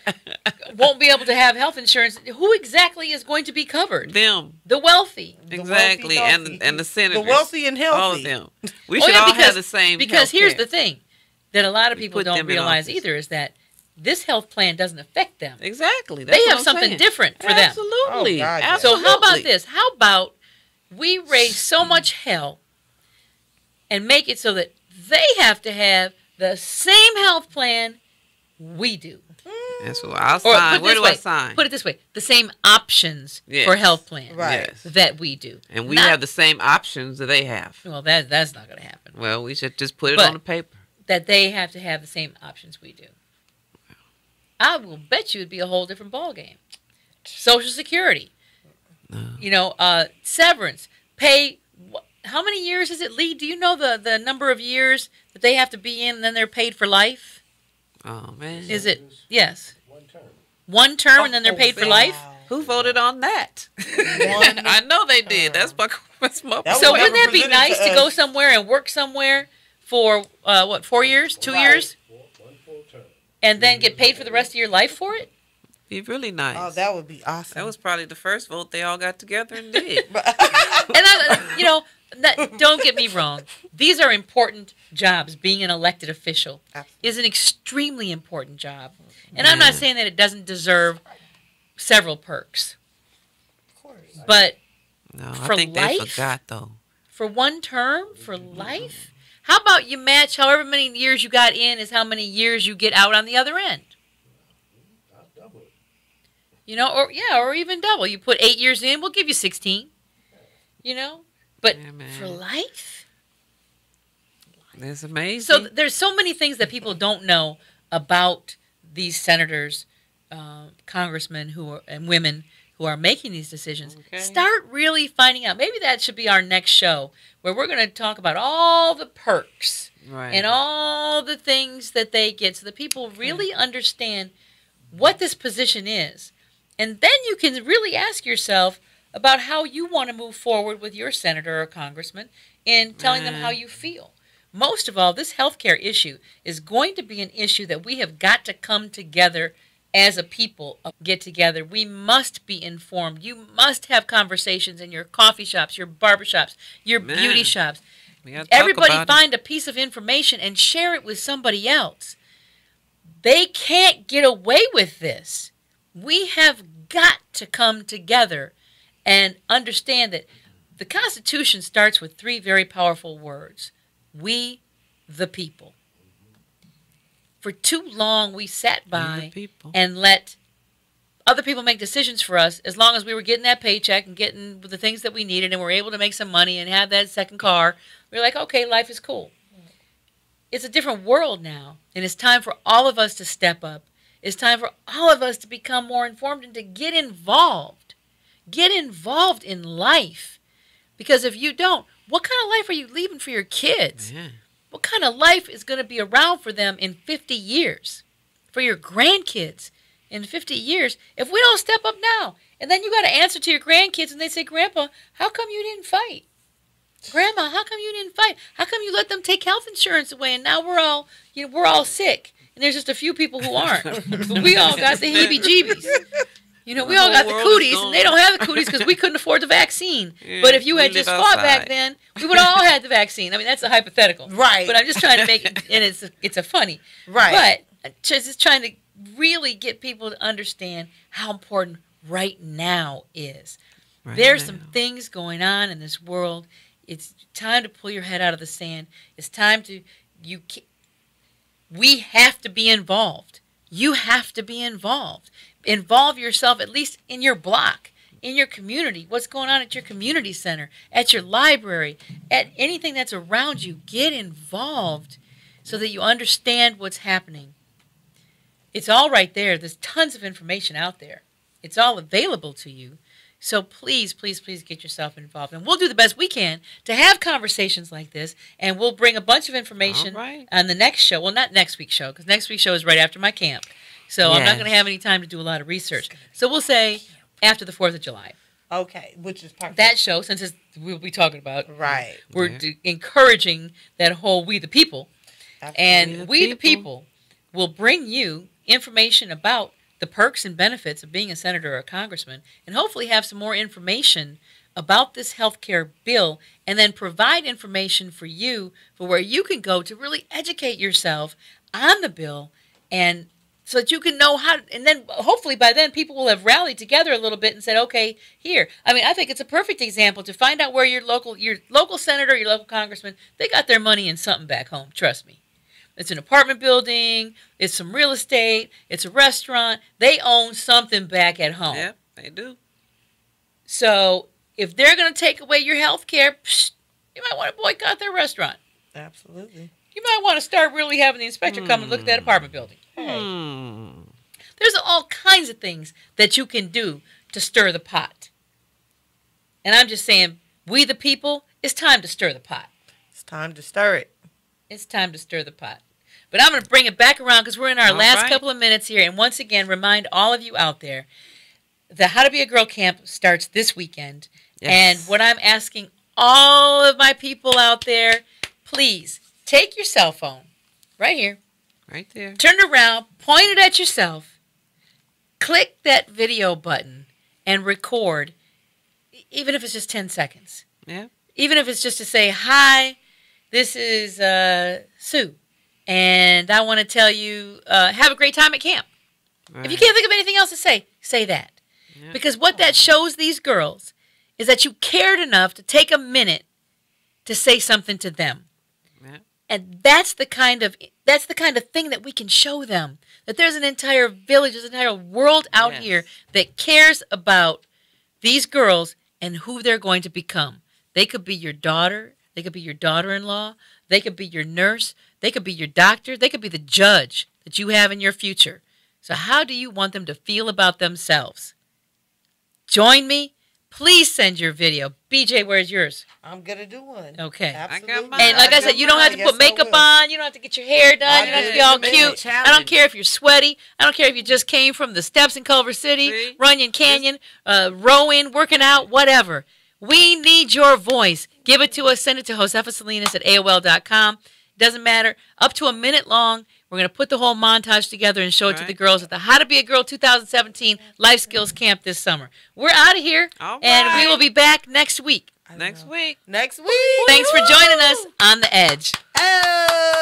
won't be able to have health insurance, who exactly is going to be covered? Them. The wealthy. The Exactly. wealthy, And healthy. the senators. The wealthy and healthy. All of them. We Oh, should yeah, all because- have the same Because here's healthcare. the thing that a lot of We people put don't them in realize office. either is that this health plan doesn't affect them. Exactly. They That's have what I'm something saying. different for them. Absolutely. Oh, God, yes. So how about Absolutely. this? How about we raise so much hell and make it so that they have to have the same health plan we do? That's what I'll Or sign. put Where this do way, I sign? Put it this way: the same options Yes. for health plan Right. Yes. that we do, And we Not- have the same options that they have. Well, that's not going to happen. Well, we should just put it But- on the paper. That they have to have the same options we do. I will bet you it'd be a whole different ballgame. Social Security, severance, pay. How many years is it, Lee? Do you know the number of years that they have to be in, and then they're paid for life? Oh, man. Is it? Yes. One term. One term, and then they're paid for see. life? Wow. Who voted on that? One I know they did. term. That's my That So was wouldn't never that be presented nice to to go us. somewhere and work somewhere for, 4 years, 2 Right. years, One full term. and then get paid for the rest of your life for it? be really nice. Oh, that would be awesome. That was probably the first vote they all got together and did. And don't get me wrong. These are important jobs. Being an elected official Absolutely. is an extremely important job. And I'm not saying that it doesn't deserve several perks. Of course. But No, For I think life? they forgot though. for one term, for life, how about you match however many years you got in is how many years you get out on the other end? You know, or even double. You put 8 years in, we'll give you 16. You know? But Yeah, man. for life? It's amazing. So there's so many things that people don't know about these senators, congressmen and women who are making these decisions. Okay. Start really finding out. Maybe that should be our next show, where we're going to talk about all the perks right. and all the things that they get, so that people really understand what this position is. And then you can really ask yourself about how you want to move forward with your senator or congressman in telling them how you feel. Most of all, this healthcare issue is going to be an issue that we have got to come together as a people, get together. We must be informed. You must have conversations in your coffee shops, your barber shops, your Man. beauty shops. We gotta talk Everybody about it. find a piece of information and share it with somebody else. They can't get away with this. We have got to come together and understand that the Constitution starts with 3 very powerful words. We, the people. For too long, we sat by people. and let other people make decisions for us as long as we were getting that paycheck and getting the things that we needed and were able to make some money and have that second car. We were like, okay, life is cool. It's a different world now, and it's time for all of us to step up. It's time for all of us to become more informed and to get involved. Get involved in life. Because if you don't, what kind of life are you leaving for your kids? Yeah. What kind of life is going to be around for them in 50 years? For your grandkids in 50 years? If we don't step up now, and then you got to answer to your grandkids and they say, Grandpa, how come you didn't fight? Grandma, how come you didn't fight? How come you let them take health insurance away and now we're all sick? And there's just a few people who aren't. But we all got the heebie-jeebies. You know, we all got the whole world is cooties, gone. and they don't have the cooties because we couldn't afford the vaccine. Yeah, But if you we had live just fought back outside. then, we would all had the vaccine. I mean, that's a hypothetical. Right. But I'm just trying to make it, and it's a funny. Right. But just trying to really get people to understand how important right now is. Right There's now. some things going on in this world. It's time to pull your head out of the sand. It's time to we have to be involved. You have to be involved. Involve yourself at least in your block, in your community. What's going on at your community center, at your library, at anything that's around you. Get involved so that you understand what's happening. It's all right there. There's tons of information out there. It's all available to you. So please, please, please get yourself involved. And we'll do the best we can to have conversations like this. And we'll bring a bunch of information All right. on the next show. Well, not next week's show, because next week's show is right after my camp. So I'm not Yes. going to have any time to do a lot of research. So we'll say after the 4th of July. Okay, which is perfect. That show, since we'll be talking about, right. we're Yeah. encouraging that whole We the People. And the We the People. People will bring you information about the perks and benefits of being a senator or a congressman, and hopefully have some more information about this health care bill, and then provide information for you for where you can go to really educate yourself on the bill, and so that you can know how, and then hopefully by then people will have rallied together a little bit and said, okay, here. I mean, I think it's a perfect example to find out where your local senator, your local congressman, they got their money in something back home. Trust me. It's an apartment building. It's some real estate. It's a restaurant. They own something back at home. Yep, they do. So if they're going to take away your health care, you might want to boycott their restaurant. Absolutely. You might want to start really having the inspector come and look at that apartment building. There's all kinds of things that you can do to stir the pot. And I'm just saying, we the people, it's time to stir the pot. It's time to stir it. It's time to stir the pot. But I'm going to bring it back around because we're in our All last right. couple of minutes here. And once again, remind all of you out there, the How to Be a Girl Camp starts this weekend. Yes. And what I'm asking all of my people out there, please take your cell phone right here, Right there. turn it around, point it at yourself, click that video button, and record, even if it's just 10 seconds. Yeah. Even if it's just to say, hi, This is Sue. And I want to tell you, have a great time at camp. Right. If you can't think of anything else to say, say that. Yeah. Because what that shows these girls is that you cared enough to take a minute to say something to them. Yeah. And that's the kind of thing that we can show them. That there's an entire village, there's an entire world out Yes. here that cares about these girls and who they're going to become. They could be your daughter, they could be your daughter-in-law, they could be your nurse, they could be your doctor, they could be the judge that you have in your future. So how do you want them to feel about themselves? Join me. Please send your video. BJ, where's yours? I'm gonna do one. Okay. Absolutely. mine. And like I said, you don't have to put makeup on. You don't have to get your hair done. You don't have to be all cute. I don't care if you're sweaty. I don't care if you just came from the steps in Culver City, See? Runyon Canyon, rowing, working out, whatever. We need your voice. Give it to us. Send it to josefasalinas@aol.com. Doesn't matter. Up to a minute long. We're going to put the whole montage together and show it to Right. the girls at the How to Be a Girl 2017 Life Skills Camp this summer. We're out of here, All and we right. will be back next week. Next week. Next week. Thanks for joining us on The Edge. Oh.